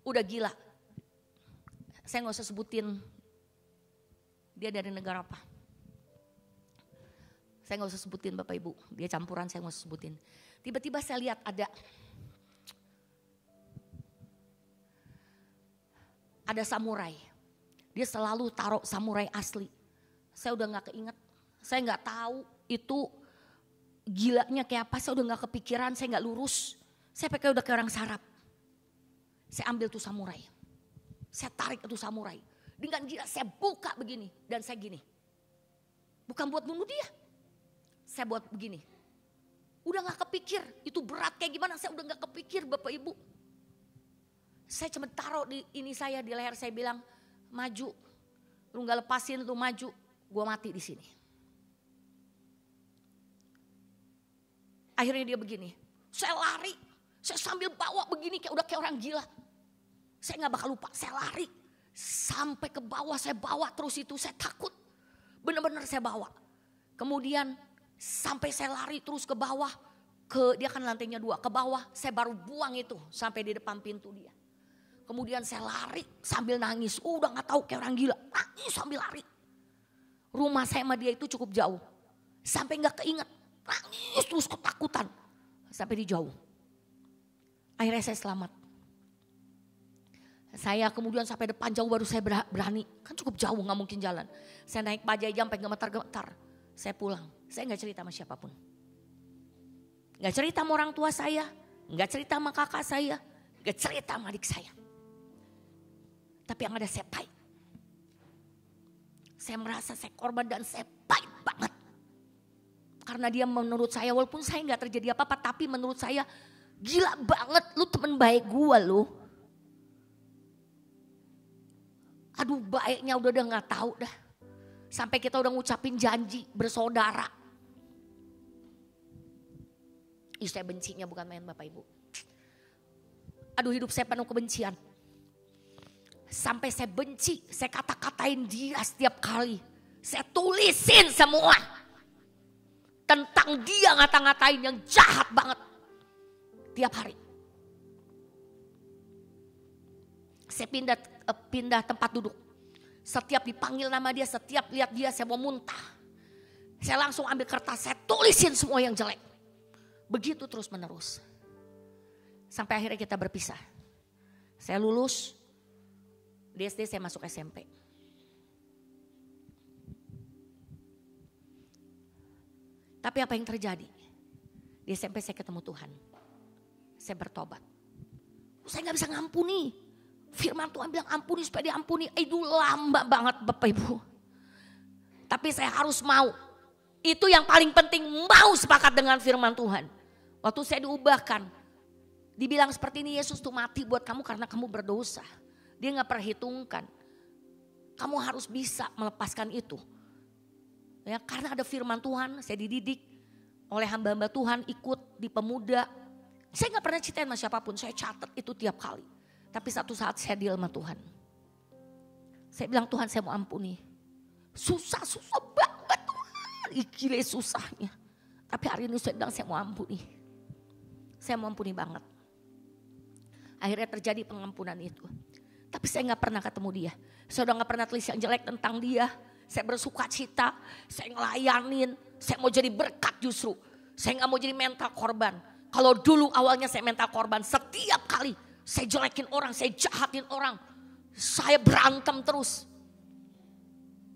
Udah gila. Saya gak usah sebutin dia dari negara apa. Saya gak usah sebutin Bapak Ibu. Dia campuran, saya gak usah sebutin. Tiba-tiba saya lihat ada samurai. Dia selalu taruh samurai asli. Saya udah gak keinget. Saya gak tahu itu gilanya kayak apa. Saya udah gak kepikiran, saya gak lurus. Saya pakai udah kayak orang sarap. Saya ambil tuh samurai. Saya tarik itu samurai. Dengan gila saya buka begini dan saya gini. Bukan buat bunuh dia. Saya buat begini. Udah gak kepikir itu berat kayak gimana, saya udah gak kepikir Bapak Ibu. Saya cuma taruh di ini saya, di leher saya bilang, maju. Lu gak lepasin lu maju, gue mati di sini. Akhirnya dia begini, saya lari. Saya sambil bawa begini kayak udah kayak orang gila. Saya gak bakal lupa, saya lari. Sampai ke bawah saya bawa terus itu, saya takut. Benar-benar saya bawa. Kemudian sampai saya lari terus ke bawah. Dia kan lantainya 2, ke bawah saya baru buang itu sampai di depan pintu dia. Kemudian saya lari sambil nangis, udah gak tahu kayak orang gila. Nangis sambil lari. Rumah saya sama dia itu cukup jauh. Sampai gak keinget, nangis terus ketakutan. Sampai di jauh. Akhirnya saya selamat. Saya kemudian sampai depan jauh baru saya berani. Kan cukup jauh, gak mungkin jalan. Saya naik bajai sampai gemetar-gemetar. Saya pulang. Saya gak cerita sama siapapun. Gak cerita sama orang tua saya. Gak cerita sama kakak saya. Gak cerita sama adik saya. Tapi yang ada saya pahit. Saya merasa saya korban dan saya pahit banget. Karena dia menurut saya walaupun saya gak terjadi apa-apa. Tapi menurut saya gila banget lu temen baik gue lu. Aduh baiknya udah gak tahu dah. Sampai kita udah ngucapin janji bersaudara. Saya bencinya bukan main Bapak Ibu. Aduh hidup saya penuh kebencian. Sampai saya benci, saya kata-katain dia setiap kali. Saya tulisin semua. Tentang dia ngata-ngatain yang jahat banget. Tiap hari. Saya pindah tempat duduk. Setiap dipanggil nama dia, setiap lihat dia saya mau muntah. Saya langsung ambil kertas, saya tulisin semua yang jelek. Begitu terus menerus. Sampai akhirnya kita berpisah. Saya lulus. Di SD saya masuk SMP. Tapi apa yang terjadi? Di SMP saya ketemu Tuhan. Saya bertobat. Saya gak bisa ngampuni. Firman Tuhan bilang ampuni supaya diampuni. Itu lama banget Bapak Ibu. Tapi saya harus mau. Itu yang paling penting, mau sepakat dengan firman Tuhan. Waktu saya diubahkan, dibilang seperti ini, Yesus tuh mati buat kamu karena kamu berdosa. Dia gak perhitungkan. Kamu harus bisa melepaskan itu. Ya, karena ada firman Tuhan, saya dididik oleh hamba-hamba Tuhan, ikut di pemuda. Saya gak pernah ceritain sama siapapun, saya catat itu tiap kali. Tapi satu saat saya deal sama Tuhan. Saya bilang Tuhan saya mau ampuni. Susah banget Tuhan. Gila susahnya. Tapi hari ini saya bilang saya mau ampuni. Saya mau ampuni banget. Akhirnya terjadi pengampunan itu. Tapi saya gak pernah ketemu dia. Saya udah gak pernah tulis yang jelek tentang dia. Saya bersuka cita. Saya ngelayanin. Saya mau jadi berkat justru. Saya gak mau jadi mental korban. Kalau dulu awalnya saya mental korban. Setiap kali saya jelekin orang. Saya jahatin orang. Saya berantem terus.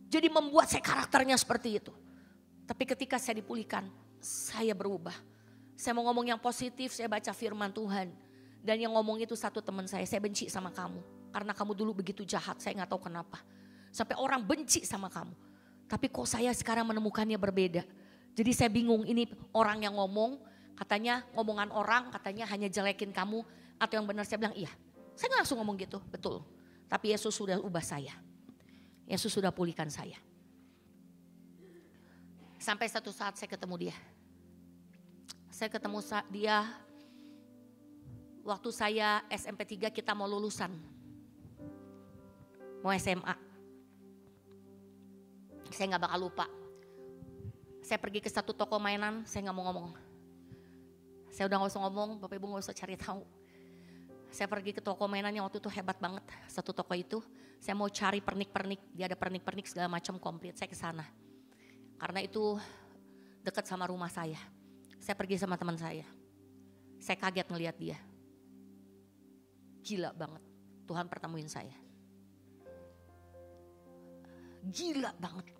Jadi membuat saya karakternya seperti itu. Tapi ketika saya dipulihkan. Saya berubah. Saya mau ngomong yang positif, saya baca firman Tuhan. Dan yang ngomong itu satu teman saya benci sama kamu. Karena kamu dulu begitu jahat, saya gak tahu kenapa. Sampai orang benci sama kamu. Tapi kok saya sekarang menemukannya berbeda. Jadi saya bingung, ini orang yang ngomong, katanya ngomongan orang, katanya hanya jelekin kamu. Atau yang benar saya bilang iya. Saya gak langsung ngomong gitu, betul. Tapi Yesus sudah ubah saya. Yesus sudah pulihkan saya. Sampai satu saat saya ketemu dia. Saya ketemu dia waktu saya SMP 3 kita mau lulusan. Mau SMA. Saya gak bakal lupa. Saya pergi ke satu toko mainan, saya gak mau ngomong. Saya udah gak usah ngomong, Bapak Ibu gak usah cari tahu. Saya pergi ke toko mainan yang waktu itu hebat banget. Satu toko itu, saya mau cari pernik-pernik. Dia ada pernik-pernik segala macam komplit, saya ke sana. Karena itu dekat sama rumah saya. Saya pergi sama teman saya. Saya kaget ngelihat dia. Gila banget. Tuhan pertemuin saya. Gila banget.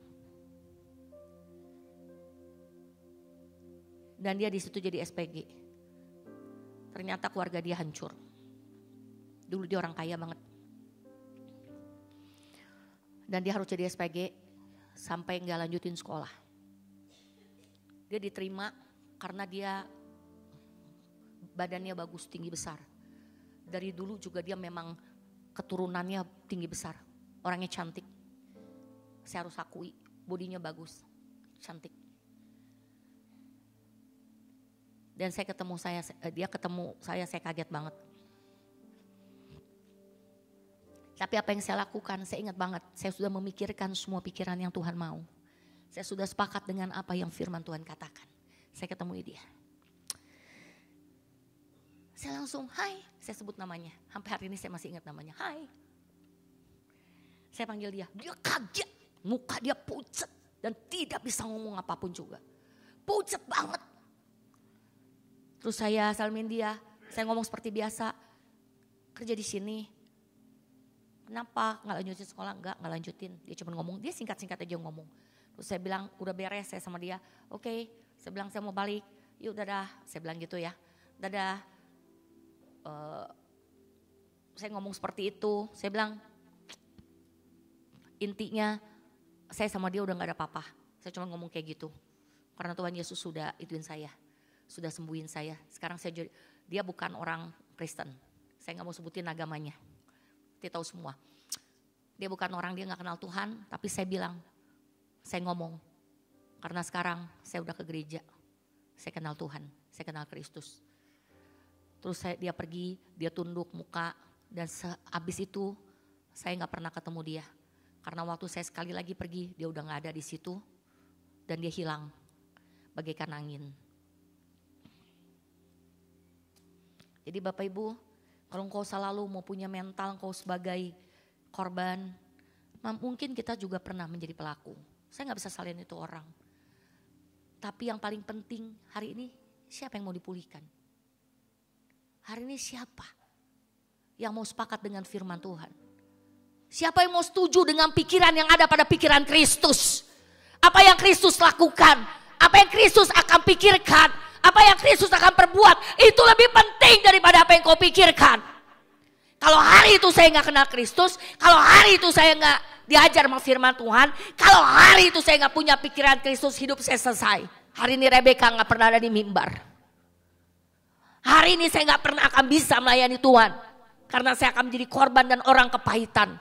Dan dia di situ jadi SPG. Ternyata keluarga dia hancur. Dulu dia orang kaya banget. Dan dia harus jadi SPG sampai nggak lanjutin sekolah. Dia diterima karena dia badannya bagus, tinggi besar. Dari dulu juga dia memang keturunannya tinggi besar. Orangnya cantik. Saya harus akui, bodinya bagus, cantik. Dan dia ketemu saya kaget banget. Tapi apa yang saya lakukan, saya ingat banget. Saya sudah memikirkan semua pikiran yang Tuhan mau. Saya sudah sepakat dengan apa yang firman Tuhan katakan. Saya ketemu dia. Saya langsung, hai. Saya sebut namanya. Sampai hari ini saya masih ingat namanya. Hai. Saya panggil dia. Dia kaget. Muka dia pucat. Dan tidak bisa ngomong apapun juga. Pucat banget. Terus saya salamin dia. Saya ngomong seperti biasa. Kerja di sini. Kenapa nggak lanjutin sekolah? Nggak lanjutin. Dia cuma ngomong, dia singkat-singkat aja ngomong. Terus saya bilang udah beres saya sama dia. Oke, saya bilang saya mau balik. Yuk dadah, saya bilang gitu ya. Dadah. Saya ngomong seperti itu. Saya bilang intinya saya sama dia udah gak ada apa-apa. Saya cuma ngomong kayak gitu. Karena Tuhan Yesus sudah ituin saya. Sudah sembuhin saya. Sekarang dia bukan orang Kristen. Saya gak mau sebutin agamanya. Dia tahu semua. Dia bukan orang, dia gak kenal Tuhan. Tapi saya bilang, saya ngomong. Karena sekarang saya udah ke gereja. Saya kenal Tuhan, saya kenal Kristus. Terus dia pergi, dia tunduk muka. Dan habis itu saya gak pernah ketemu dia. Karena waktu saya sekali lagi pergi, dia udah gak ada di situ. Dan dia hilang, bagaikan angin. Jadi Bapak Ibu, kalau engkau selalu mau punya mental engkau sebagai korban, mungkin kita juga pernah menjadi pelaku. Saya gak bisa salin itu orang. Tapi yang paling penting hari ini, siapa yang mau dipulihkan? Hari ini siapa yang mau sepakat dengan firman Tuhan? Siapa yang mau setuju dengan pikiran yang ada pada pikiran Kristus? Apa yang Kristus lakukan? Apa yang Kristus akan pikirkan? Apa yang Kristus akan perbuat? Itu lebih penting daripada apa yang kau pikirkan. Kalau hari itu saya gak kenal Kristus, kalau hari itu saya gak diajar sama firman Tuhan, kalau hari itu saya gak punya pikiran Kristus, hidup saya selesai. Hari ini Rebeka gak pernah ada di mimbar. Hari ini saya gak pernah akan bisa melayani Tuhan. Karena saya akan menjadi korban dan orang kepahitan.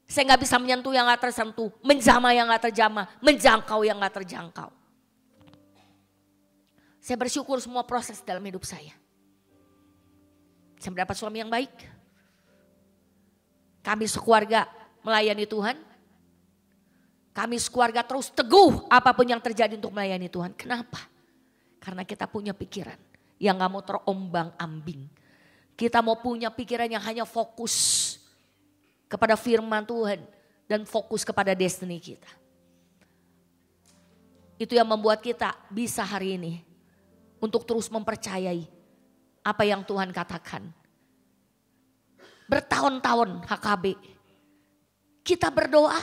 Saya gak bisa menyentuh yang gak tersentuh, menjamah yang gak terjamah, menjangkau yang gak terjangkau. Saya bersyukur semua proses dalam hidup saya. Saya mendapat suami yang baik. Kami sekeluarga melayani Tuhan. Kami sekeluarga terus teguh apapun yang terjadi untuk melayani Tuhan. Kenapa? Karena kita punya pikiran yang gak mau terombang ambing. Kita mau punya pikiran yang hanya fokus kepada firman Tuhan. Dan fokus kepada destiny kita. Itu yang membuat kita bisa hari ini untuk terus mempercayai apa yang Tuhan katakan. Bertahun-tahun HKB. Kita berdoa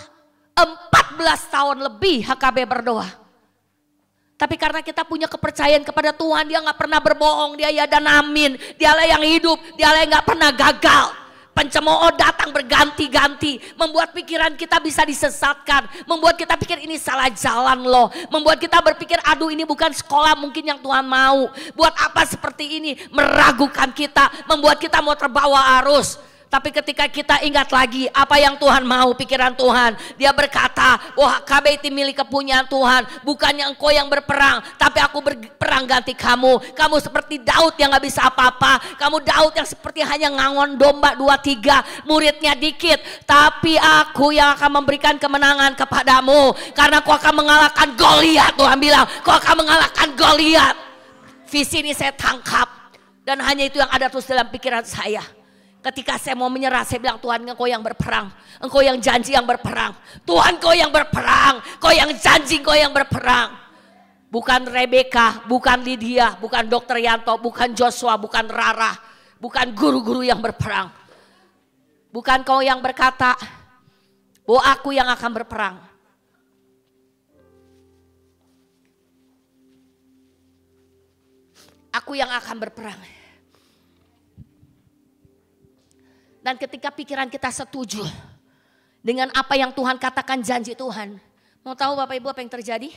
14 tahun lebih HKB berdoa. Tapi karena kita punya kepercayaan kepada Tuhan, dia gak pernah berbohong, dia ya dan amin. Dialah yang hidup, dialah yang gak pernah gagal. Pencemooh datang berganti-ganti, membuat pikiran kita bisa disesatkan, membuat kita pikir ini salah jalan loh, membuat kita berpikir aduh ini bukan sekolah mungkin yang Tuhan mau. Buat apa seperti ini, meragukan kita, membuat kita mau terbawa arus. Tapi ketika kita ingat lagi apa yang Tuhan mau, pikiran Tuhan. Dia berkata, wah HKB itu milik kepunyaan Tuhan. Bukannya engkau yang berperang, tapi aku berperang ganti kamu. Kamu seperti Daud yang gak bisa apa-apa. Kamu Daud yang seperti hanya ngangon domba 2-3. Muridnya dikit. Tapi aku yang akan memberikan kemenangan kepadamu. Karena kau akan mengalahkan Goliat. Tuhan bilang, kau akan mengalahkan Goliat. Visi ini saya tangkap. Dan hanya itu yang ada terus dalam pikiran saya. Ketika saya mau menyerah, saya bilang Tuhan engkau yang berperang. Engkau yang janji yang berperang. Tuhan engkau yang berperang. Engkau yang janji engkau yang berperang. Bukan Rebeka, bukan Lydia, bukan Dr. Yanto, bukan Joshua, bukan Rara. Bukan guru-guru yang berperang. Bukan kau yang berkata, bahwa aku yang akan berperang. Aku yang akan berperang. Dan ketika pikiran kita setuju dengan apa yang Tuhan katakan janji Tuhan. Mau tahu Bapak Ibu apa yang terjadi?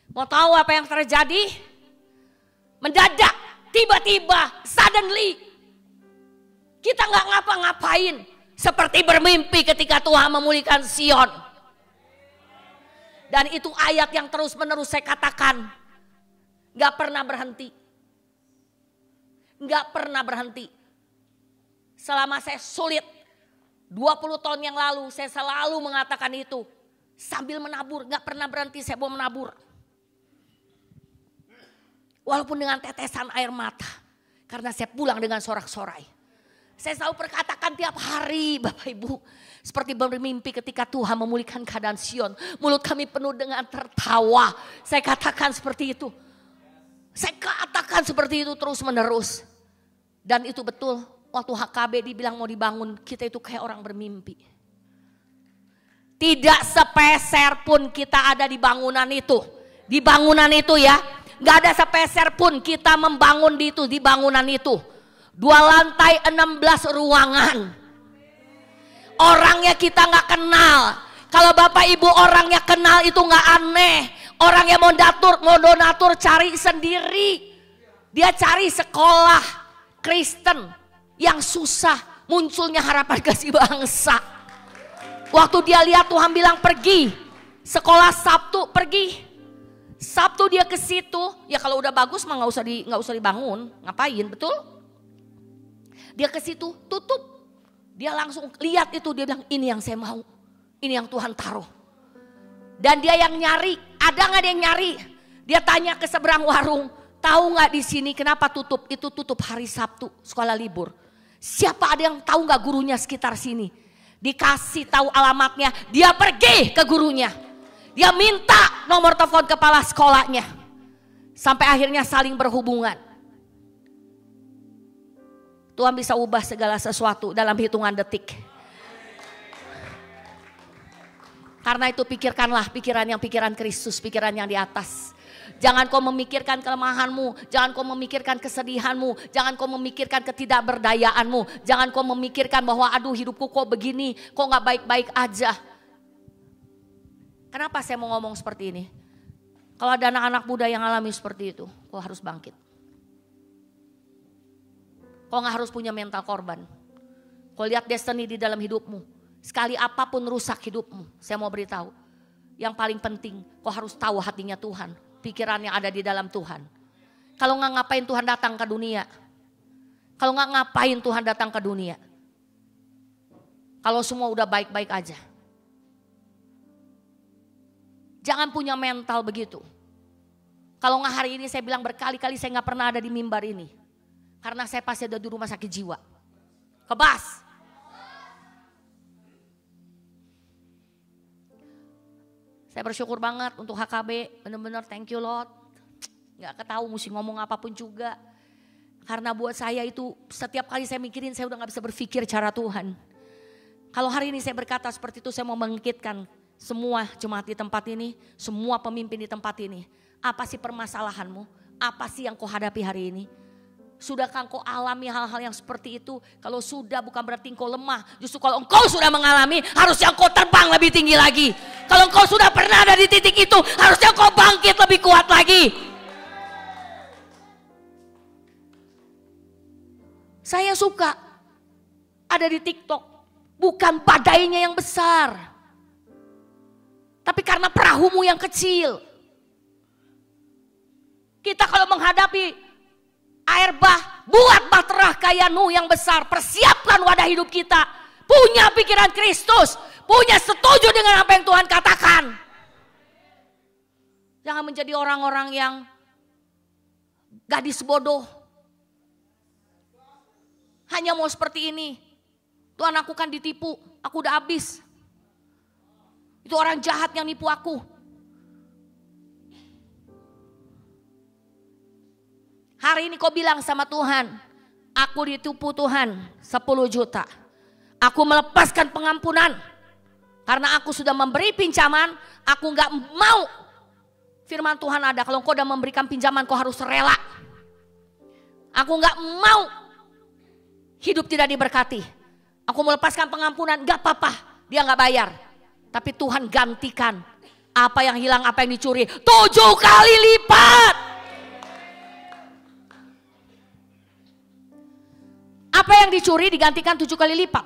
Mau tahu apa yang terjadi? Mendadak, tiba-tiba, suddenly. Kita gak ngapa-ngapain. Seperti bermimpi ketika Tuhan memulihkan Sion. Dan itu ayat yang terus menerus saya katakan. Gak pernah berhenti. Gak pernah berhenti. Selama saya sulit, 20 tahun yang lalu saya selalu mengatakan itu. Sambil menabur, gak pernah berhenti saya mau menabur. Walaupun dengan tetesan air mata. Karena saya pulang dengan sorak-sorai. Saya selalu perkatakan tiap hari Bapak Ibu. Seperti bermimpi ketika Tuhan memulihkan keadaan Sion. Mulut kami penuh dengan tertawa. Saya katakan seperti itu. Saya katakan seperti itu terus menerus. Dan itu betul. waktu HKB dibilang mau dibangun, kita itu kayak orang bermimpi. Tidak sepeser pun kita ada di bangunan itu. Di bangunan itu ya, gak ada sepeser pun kita membangun di bangunan itu. 2 lantai 16 ruangan. Orangnya kita gak kenal. Kalau Bapak Ibu orangnya kenal itu gak aneh. Orang yang mau donatur cari sendiri. Dia cari sekolah Kristen yang susah, munculnya harapan kasih bangsa. Waktu dia lihat Tuhan bilang pergi, sekolah Sabtu pergi. Sabtu dia ke situ, ya kalau udah bagus mah nggak usah dibangun, ngapain, betul? Dia ke situ tutup, dia langsung lihat itu, dia bilang ini yang saya mau, ini yang Tuhan taruh. Dan dia yang nyari, ada nggak dia yang nyari? Dia tanya ke seberang warung. Tahu nggak di sini kenapa tutup? Itu tutup hari Sabtu, sekolah libur. Siapa ada yang tahu nggak gurunya sekitar sini? Dikasih tahu alamatnya, dia pergi ke gurunya. Dia minta nomor telepon kepala sekolahnya. Sampai akhirnya saling berhubungan. Tuhan bisa ubah segala sesuatu dalam hitungan detik. Karena itu pikirkanlah pikiran Kristus, pikiran yang di atas. Jangan kau memikirkan kelemahanmu, jangan kau memikirkan kesedihanmu, jangan kau memikirkan ketidakberdayaanmu, jangan kau memikirkan bahwa aduh hidupku kok begini, kok gak baik-baik aja. Kenapa saya mau ngomong seperti ini? Kalau ada anak-anak muda yang alami seperti itu, kau harus bangkit. Kau gak harus punya mental korban. Kau lihat destiny di dalam hidupmu. Sekali apapun rusak hidupmu, saya mau beritahu. Yang paling penting, kau harus tahu hatinya Tuhan. Pikiran yang ada di dalam Tuhan. Kalau nggak ngapain Tuhan datang ke dunia? Kalau nggak ngapain Tuhan datang ke dunia? Kalau semua udah baik-baik aja. Jangan punya mental begitu. Kalau nggak hari ini saya bilang berkali-kali saya nggak pernah ada di mimbar ini. Karena saya pasti ada di rumah sakit jiwa. Kebas. Saya bersyukur banget untuk HKB, benar-benar thank you Lord. Gak ketahu mesti ngomong apapun juga. Karena buat saya itu setiap kali saya mikirin saya udah gak bisa berpikir cara Tuhan. Kalau hari ini saya berkata seperti itu, saya mau membangkitkan semua jemaat di tempat ini, semua pemimpin di tempat ini. Apa sih permasalahanmu? Apa sih yang kau hadapi hari ini? Sudahkah engkau alami hal-hal yang seperti itu? Kalau sudah bukan berarti engkau lemah. Justru kalau engkau sudah mengalami harusnya engkau terbang lebih tinggi lagi. Kalau engkau sudah pernah ada di titik itu harusnya engkau bangkit lebih kuat lagi. Saya suka ada di TikTok. Bukan badainya yang besar. Tapi karena perahumu yang kecil. Kita kalau menghadapi air bah, buat bahtera kayak Nuh yang besar. Persiapkan wadah hidup kita. Punya pikiran Kristus. Punya setuju dengan apa yang Tuhan katakan. Jangan menjadi orang-orang yang gadis bodoh. Hanya mau seperti ini. Tuhan, aku kan ditipu. Aku udah habis. Itu orang jahat yang nipu aku. Hari ini kau bilang sama Tuhan, aku ditipu Tuhan 10 juta. Aku melepaskan pengampunan. Karena aku sudah memberi pinjaman, aku gak mau. Firman Tuhan ada, kalau kau udah memberikan pinjaman kau harus rela. Aku gak mau hidup tidak diberkati. Aku melepaskan pengampunan, gak apa-apa, dia gak bayar. Tapi Tuhan gantikan apa yang hilang, apa yang dicuri 7 kali lipat. Apa yang dicuri digantikan 7 kali lipat.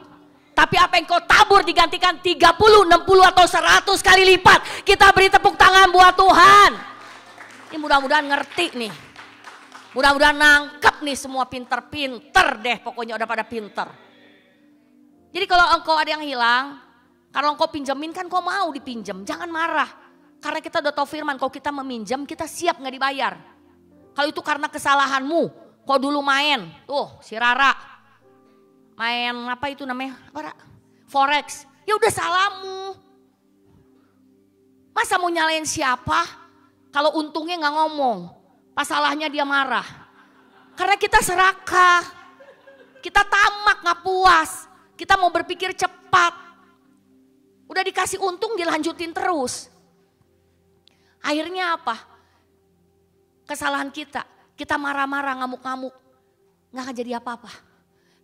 Tapi apa yang kau tabur digantikan 30, 60 atau 100 kali lipat. Kita beri tepuk tangan buat Tuhan. Ini mudah-mudahan ngerti nih. Mudah-mudahan nangkep nih semua pinter-pinter deh. Pokoknya udah pada pinter. Jadi kalau engkau ada yang hilang, kalau engkau pinjemin kan kau mau dipinjem. Jangan marah. Karena kita udah tahu firman, kalau kita meminjam kita siap gak dibayar. Kalau itu karena kesalahanmu. Kau dulu main, tuh si Rara. Main apa itu namanya? Forex. Ya udah salahmu. Masa mau nyalain siapa? Kalau untungnya gak ngomong. Pas salahnya dia marah. Karena kita serakah. kita tamak, gak puas. Kita mau berpikir cepat. Udah dikasih untung dilanjutin terus. Akhirnya apa? Kesalahan kita marah-marah, ngamuk-ngamuk. Gak akan jadi apa-apa.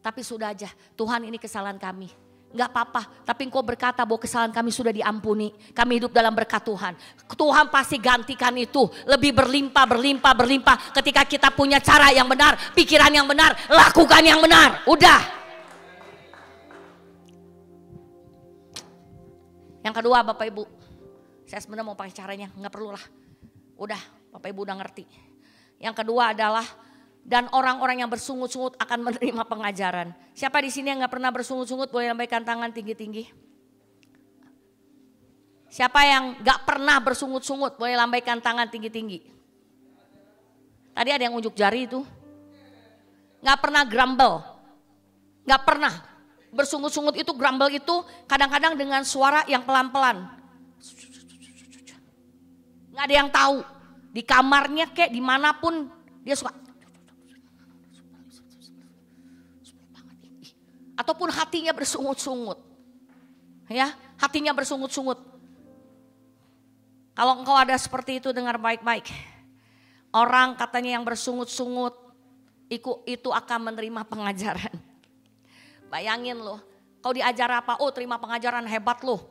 Tapi sudah aja, Tuhan ini kesalahan kami. Gak apa-apa, tapi Engkau berkata bahwa kesalahan kami sudah diampuni. Kami hidup dalam berkat Tuhan. Tuhan pasti gantikan itu. Lebih berlimpah, berlimpah, berlimpah. Ketika kita punya cara yang benar, pikiran yang benar, lakukan yang benar. Udah. Yang kedua Bapak Ibu, saya sebenarnya mau pakai caranya, gak perlu lah. Udah, Bapak Ibu udah ngerti. Yang kedua adalah, dan orang-orang yang bersungut-sungut akan menerima pengajaran. Siapa di sini yang gak pernah bersungut-sungut boleh lambaikan tangan tinggi-tinggi. Siapa yang gak pernah bersungut-sungut boleh lambaikan tangan tinggi-tinggi. Tadi ada yang unjuk jari itu. Gak pernah grumble. Gak pernah. Bersungut-sungut itu, grumble itu kadang-kadang dengan suara yang pelan-pelan. Gak ada yang tahu. Di kamarnya kayak dimanapun dia suka. Ataupun hatinya bersungut-sungut. Ya, hatinya bersungut-sungut. Kalau engkau ada seperti itu, dengar baik-baik. Orang katanya yang bersungut-sungut itu akan menerima pengajaran. Bayangin loh, kau diajar apa? Oh, terima pengajaran hebat loh.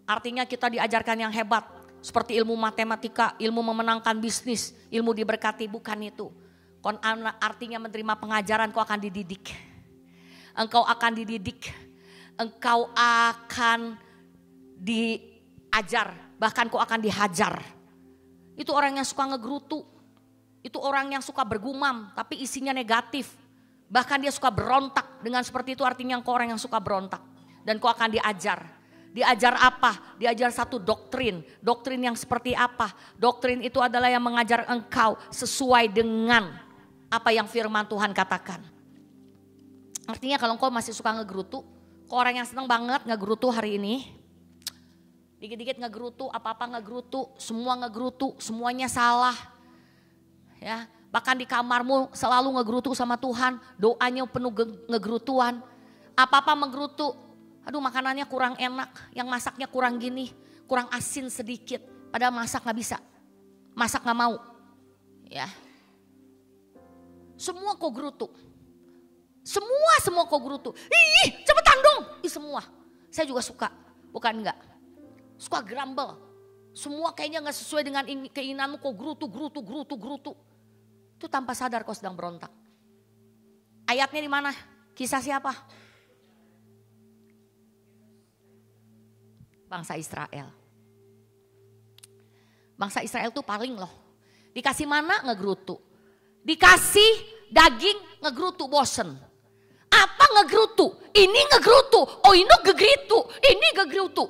Artinya kita diajarkan yang hebat. Seperti ilmu matematika, ilmu memenangkan bisnis, ilmu diberkati, bukan itu. Artinya menerima pengajaran, kau akan dididik. Engkau akan dididik, engkau akan diajar, bahkan kau akan dihajar. Itu orang yang suka ngegerutu, itu orang yang suka bergumam tapi isinya negatif. Bahkan dia suka berontak, dengan seperti itu artinya engkau orang yang suka berontak. Dan kau akan diajar. Diajar apa? Diajar satu doktrin. Doktrin yang seperti apa? Doktrin itu adalah yang mengajar engkau sesuai dengan apa yang firman Tuhan katakan. Artinya kalau engkau masih suka ngegerutu, kau orang yang senang banget ngegerutu hari ini. Dikit-dikit ngegerutu, apa-apa ngegerutu, semua ngegerutu, semuanya salah. Ya, bahkan di kamarmu selalu ngegerutu sama Tuhan, doanya penuh ngegerutuan. Apa-apa menggerutu, aduh makanannya kurang enak, yang masaknya kurang gini, kurang asin sedikit. Padahal masak gak bisa, masak gak mau. Ya, semua kau gerutu. Semua kau gerutu. Ih, cepetan dong. Ih, semua. Saya juga suka, bukan enggak. Suka grumble. Semua kayaknya enggak sesuai dengan keinginanmu, kau gerutu. Itu tanpa sadar kau sedang berontak. Ayatnya di mana? Kisah siapa? Bangsa Israel. Bangsa Israel tuh paling loh. Dikasih mana ngegerutu. Dikasih daging ngegerutu, bosen. Apa ngegerutu? Ini ngegerutu. Oh ini gegeritu. Ini gegeritu.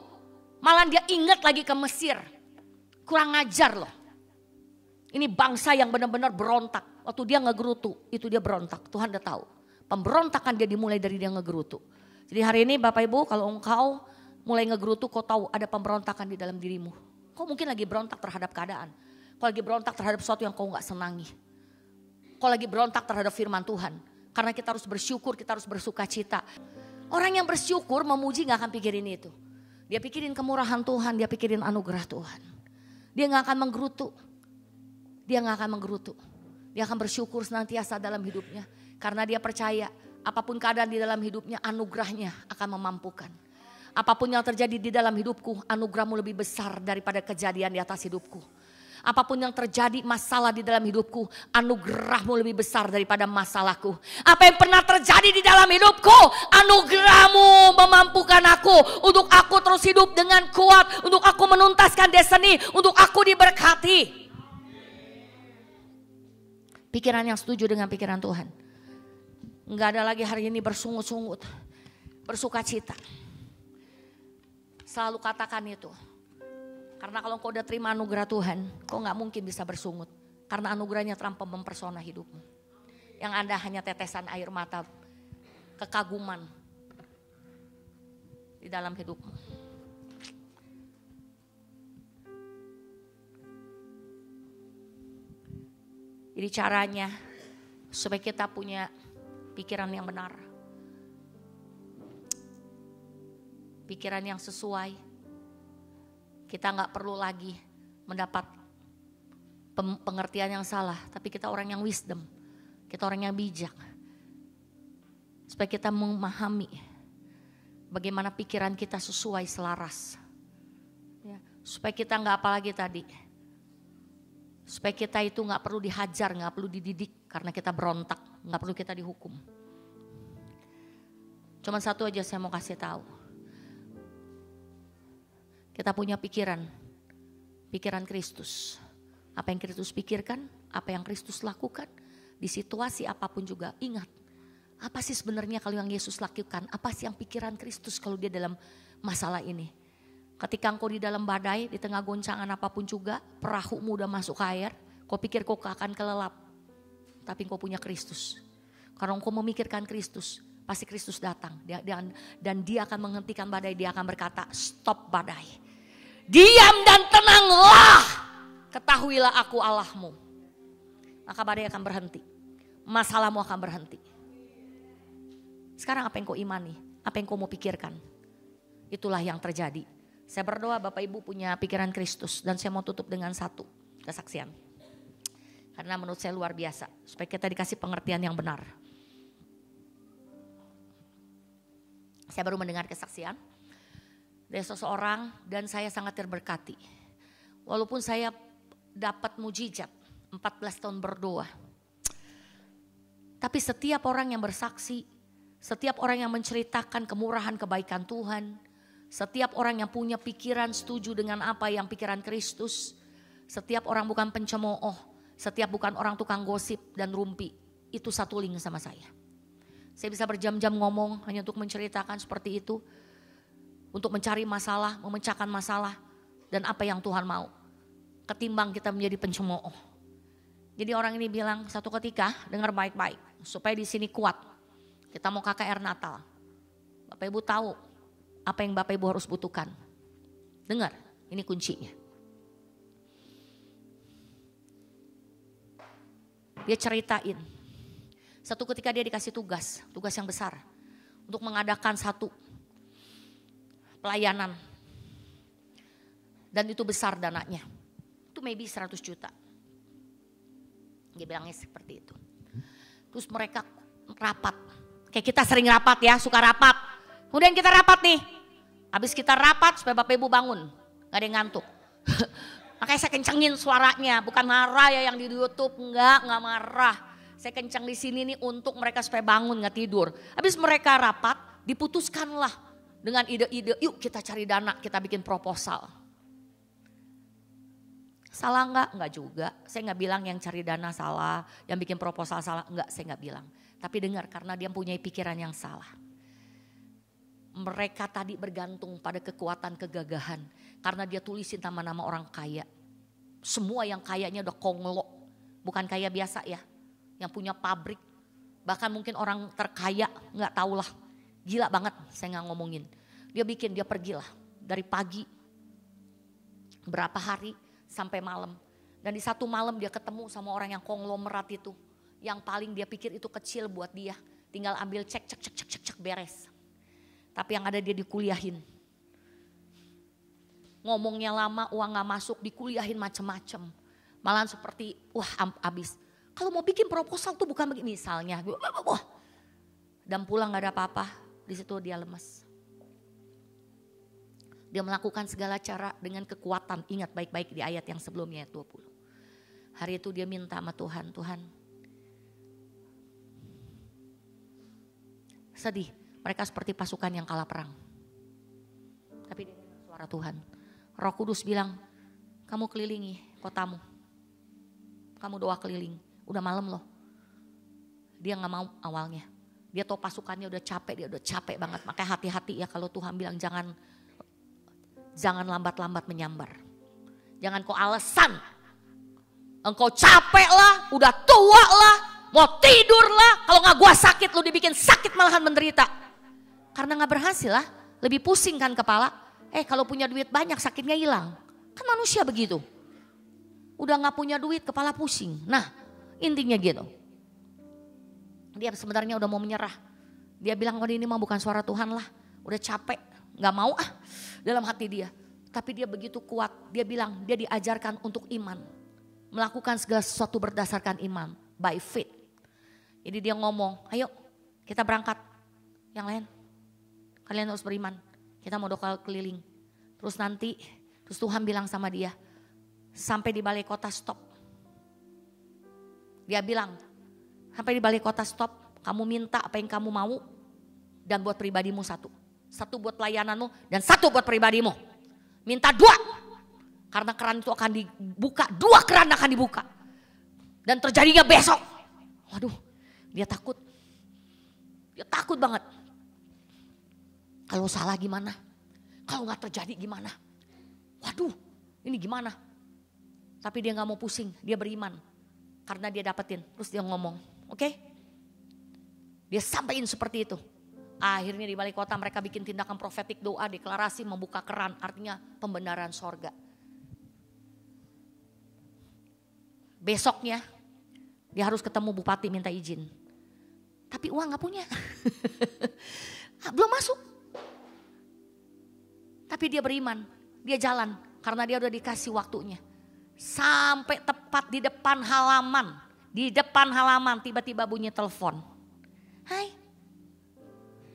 Malah dia ingat lagi ke Mesir. Kurang ajar loh. Ini bangsa yang benar-benar berontak. Waktu dia ngegerutu, itu dia berontak. Tuhan udah tahu. Pemberontakan dia dimulai dari dia ngegerutu. Jadi hari ini Bapak Ibu, kalau engkau mulai ngegerutu, kau tahu ada pemberontakan di dalam dirimu. Kau mungkin lagi berontak terhadap keadaan. Kau lagi berontak terhadap sesuatu yang kau gak senangi. Kau lagi berontak terhadap firman Tuhan. Karena kita harus bersyukur, kita harus bersuka cita. Orang yang bersyukur memuji gak akan pikirin itu. Dia pikirin kemurahan Tuhan, dia pikirin anugerah Tuhan. Dia gak akan menggerutu. Dia gak akan menggerutu. Dia akan bersyukur senantiasa dalam hidupnya. Karena dia percaya apapun keadaan di dalam hidupnya, anugerahnya akan memampukan. Apapun yang terjadi di dalam hidupku, anugerahmu lebih besar daripada kejadian di atas hidupku. Apapun yang terjadi masalah di dalam hidupku, anugerahmu lebih besar daripada masalahku. Apa yang pernah terjadi di dalam hidupku, anugerahmu memampukan aku untuk aku terus hidup dengan kuat, untuk aku menuntaskan destiny, untuk aku diberkati. Pikiran yang setuju dengan pikiran Tuhan. Enggak ada lagi hari ini bersungut-sungut, bersuka cita. Selalu katakan itu. Karena kalau kau udah terima anugerah Tuhan, kau gak mungkin bisa bersungut. Karena anugerahnya terlampau mempersona hidupmu. Yang ada hanya tetesan air mata, kekaguman di dalam hidupmu. Jadi caranya supaya kita punya pikiran yang benar. pikiran yang sesuai. Kita gak perlu lagi mendapat pengertian yang salah, tapi kita orang yang wisdom, kita orang yang bijak. Supaya kita memahami bagaimana pikiran kita sesuai selaras. Ya, supaya kita gak apalagi tadi. Supaya kita itu gak perlu dihajar, gak perlu dididik karena kita berontak, gak perlu kita dihukum. Cuman satu aja saya mau kasih tahu. Kita punya pikiran Kristus. Apa yang Kristus pikirkan, apa yang Kristus lakukan, di situasi apapun juga ingat. Apa sih sebenarnya kalau yang Yesus lakukan, apa sih yang pikiran Kristus kalau dia dalam masalah ini. Ketika engkau di dalam badai, di tengah goncangan apapun juga, perahumu udah masuk ke air, kau pikir kau akan kelelap. Tapi engkau punya Kristus. Karena engkau memikirkan Kristus, pasti Kristus datang. Dan dia akan menghentikan badai, dia akan berkata, stop badai. Diam dan tenanglah, ketahuilah aku Allahmu. Maka badai akan berhenti, masalahmu akan berhenti. Sekarang apa yang kau imani, apa yang kau mau pikirkan, itulah yang terjadi. Saya berdoa Bapak Ibu punya pikiran Kristus, dan saya mau tutup dengan satu kesaksian. Karena menurut saya luar biasa, supaya kita dikasih pengertian yang benar. Saya baru mendengar kesaksian dari seseorang dan saya sangat terberkati. Walaupun saya dapat mujizat 14 tahun berdoa. Tapi setiap orang yang bersaksi, setiap orang yang menceritakan kemurahan kebaikan Tuhan, setiap orang yang punya pikiran setuju dengan apa yang pikiran Kristus, setiap orang bukan pencemooh, setiap bukan orang tukang gosip dan rumpi, itu satu link sama saya. Saya bisa berjam-jam ngomong hanya untuk menceritakan seperti itu. Untuk mencari masalah, memecahkan masalah dan apa yang Tuhan mau. Ketimbang kita menjadi pencemooh. Jadi orang ini bilang satu ketika dengar baik-baik supaya di sini kuat. Kita mau KKR Natal. Bapak Ibu tahu apa yang Bapak Ibu harus butuhkan. Dengar, ini kuncinya. Dia ceritain. Satu ketika dia dikasih tugas yang besar untuk mengadakan satu pelayanan. Dan itu besar dananya. Itu maybe 100 juta. Dia bilangnya seperti itu. Terus mereka rapat. Kayak kita sering rapat ya, suka rapat. Kemudian kita rapat nih. Habis kita rapat supaya Bapak Ibu bangun. Gak ada yang ngantuk. Makanya saya kencengin suaranya. Bukan marah ya yang di YouTube. Enggak marah. Saya kencang di sini nih untuk mereka supaya bangun gak tidur. Habis mereka rapat, diputuskanlah. Dengan ide-ide, yuk kita cari dana, kita bikin proposal. Salah enggak? Enggak juga. Saya enggak bilang yang cari dana salah, yang bikin proposal salah. Enggak, saya enggak bilang. Tapi dengar, karena dia punya pikiran yang salah. Mereka tadi bergantung pada kekuatan kegagahan. Karena dia tulisin nama-nama orang kaya. Semua yang kayanya udah konglo. Bukan kaya biasa ya. Yang punya pabrik. Bahkan mungkin orang terkaya, enggak tahulah. Gila banget saya gak ngomongin. Dia pergilah dari pagi berapa hari sampai malam. Dan di satu malam dia ketemu sama orang yang konglomerat itu. Yang paling dia pikir itu kecil buat dia. Tinggal ambil cek beres. Tapi yang ada dia dikuliahin. Ngomongnya lama, uang gak masuk, dikuliahin macem-macem. Malahan seperti abis. Kalau mau bikin proposal tuh bukan begini misalnya. Dan pulang gak ada apa-apa. Di situ dia lemas. Dia melakukan segala cara dengan kekuatan. Ingat baik-baik di ayat yang sebelumnya ayat 20. Hari itu dia minta sama Tuhan. Tuhan. Sedih. Mereka seperti pasukan yang kalah perang. Tapi dia dengar suara Tuhan. Roh Kudus bilang, kamu kelilingi kotamu. Kamu doa keliling. Udah malam loh. Dia gak mau awalnya. Dia tahu pasukannya udah capek banget. Makanya hati-hati ya kalau Tuhan bilang jangan lambat-lambat menyambar. Jangan kau alasan. Engkau capek lah, udah tua lah, mau tidur lah. Kalau gak gua sakit, lu dibikin sakit malahan menderita. Karena gak berhasil lah, lebih pusing kan kepala. Kalau punya duit banyak sakitnya hilang. Kan manusia begitu. Udah gak punya duit kepala pusing. Nah intinya gitu. Dia sebenarnya udah mau menyerah. Dia bilang, ini mah bukan suara Tuhan lah. Udah capek, Gak mau dalam hati dia. Tapi dia begitu kuat, dia bilang dia diajarkan untuk iman. Melakukan segala sesuatu berdasarkan iman, by faith. Jadi dia ngomong, ayo kita berangkat. Yang lain, kalian harus beriman. Kita mau doa keliling. Terus Tuhan bilang sama dia, sampai di balai kota stop. Dia bilang, sampai di balai kota stop, kamu minta apa yang kamu mau. Dan buat pribadimu satu. Satu buat pelayananmu dan satu buat pribadimu. Minta 2. Karena keran itu akan dibuka, 2 keran akan dibuka. Dan terjadinya besok. Waduh, dia takut. Dia takut banget. Kalau salah gimana? Kalau gak terjadi gimana? Waduh, ini gimana? Tapi dia gak mau pusing, dia beriman. Karena dia dapetin, terus dia ngomong, oke? Dia sampaikan seperti itu. Akhirnya di balik kota mereka bikin tindakan profetik, doa, deklarasi, membuka keran. Artinya pembenaran sorga. Besoknya dia harus ketemu bupati minta izin. Tapi uang gak punya. Belum masuk. Tapi dia beriman, dia jalan. Karena dia udah dikasih waktunya. Sampai tepat di depan halaman. Di depan halaman tiba-tiba bunyi telepon. Hai.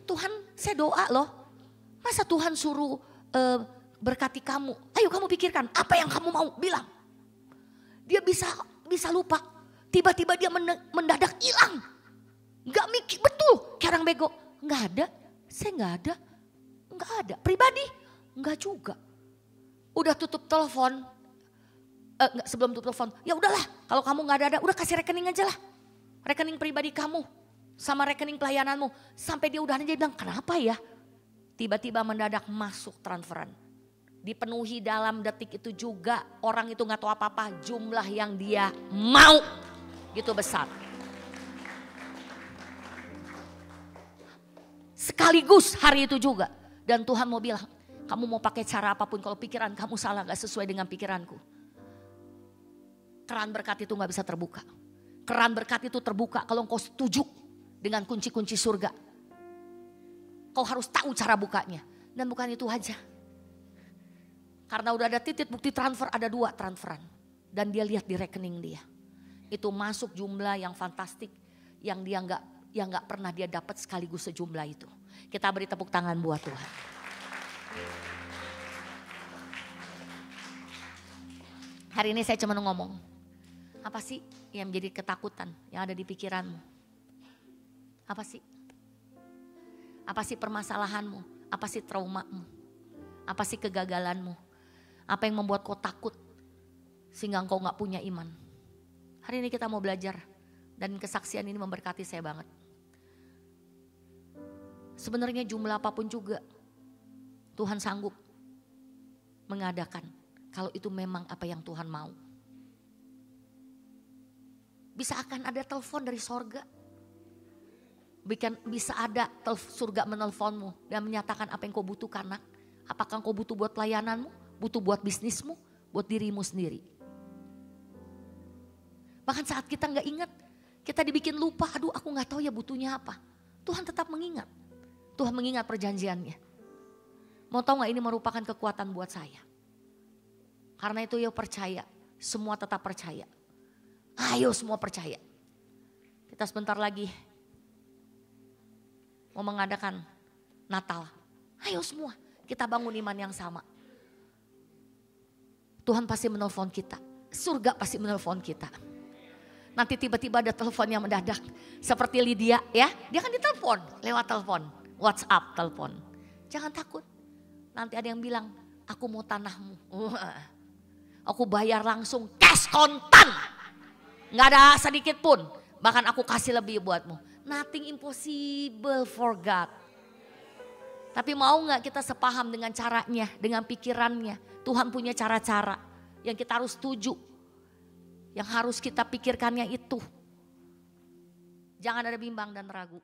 Tuhan, saya doa loh. Masa Tuhan suruh berkati kamu? Ayo kamu pikirkan apa yang kamu mau bilang. Dia bisa lupa. Tiba-tiba dia mendadak hilang. Gak mikir, betul. Kayak orang bego. Gak ada, saya gak ada. Gak ada, pribadi gak juga. Udah tutup telepon. Sebelum tutup telepon, ya udahlah. Kalau kamu gak ada, udah kasih rekening aja lah. Rekening pribadi kamu. Sama rekening pelayananmu. Sampai dia udah aja bilang, kenapa ya? Tiba-tiba mendadak masuk transferan. Dipenuhi dalam detik itu juga. Orang itu gak tahu apa-apa. Jumlah yang dia mau. Gitu besar. Sekaligus hari itu juga. Dan Tuhan mau bilang, kamu mau pakai cara apapun. Kalau pikiran kamu salah, gak sesuai dengan pikiranku. Keran berkat itu gak bisa terbuka. Keran berkat itu terbuka kalau engkau setuju dengan kunci-kunci surga. Kau harus tahu cara bukanya. Dan bukan itu aja. Karena udah ada titik bukti transfer, ada 2 transferan. Dan dia lihat di rekening dia. Itu masuk jumlah yang fantastik. Yang dia nggak pernah dia dapat sekaligus sejumlah itu. Kita beri tepuk tangan buat Tuhan. Hari ini saya cuma ngomong. Apa sih yang menjadi ketakutan yang ada di pikiranmu? Apa sih? Apa sih permasalahanmu? Apa sih traumamu? Apa sih kegagalanmu? Apa yang membuat kau takut sehingga kau gak punya iman? Hari ini kita mau belajar dan kesaksian ini memberkati saya banget. Sebenarnya jumlah apapun juga Tuhan sanggup mengadakan kalau itu memang apa yang Tuhan mau. Bisa akan ada telepon dari sorga. Bisa ada surga menelponmu dan menyatakan apa yang kau butuhkan, nak. Apakah kau butuh buat pelayananmu, butuh buat bisnismu, buat dirimu sendiri. Bahkan saat kita gak ingat, kita dibikin lupa, aduh aku gak tahu ya butuhnya apa. Tuhan tetap mengingat. Tuhan mengingat perjanjiannya. Mau tahu gak ini merupakan kekuatan buat saya. Karena itu ya percaya, semua tetap percaya. Ayo semua percaya. Kita sebentar lagi mau mengadakan Natal. Ayo semua kita bangun iman yang sama. Tuhan pasti menelpon kita. Surga pasti menelpon kita. Nanti tiba-tiba ada telepon yang mendadak. Seperti Lydia ya. Dia kan ditelepon lewat telepon. WhatsApp telepon. Jangan takut. Nanti ada yang bilang aku mau tanahmu. Aku bayar langsung cash kontan. Gak ada sedikit pun. Bahkan aku kasih lebih buatmu. Nothing impossible for God. Tapi mau gak kita sepaham dengan caranya, dengan pikirannya. Tuhan punya cara-cara yang kita harus setuju. Yang harus kita pikirkannya itu. Jangan ada bimbang dan ragu.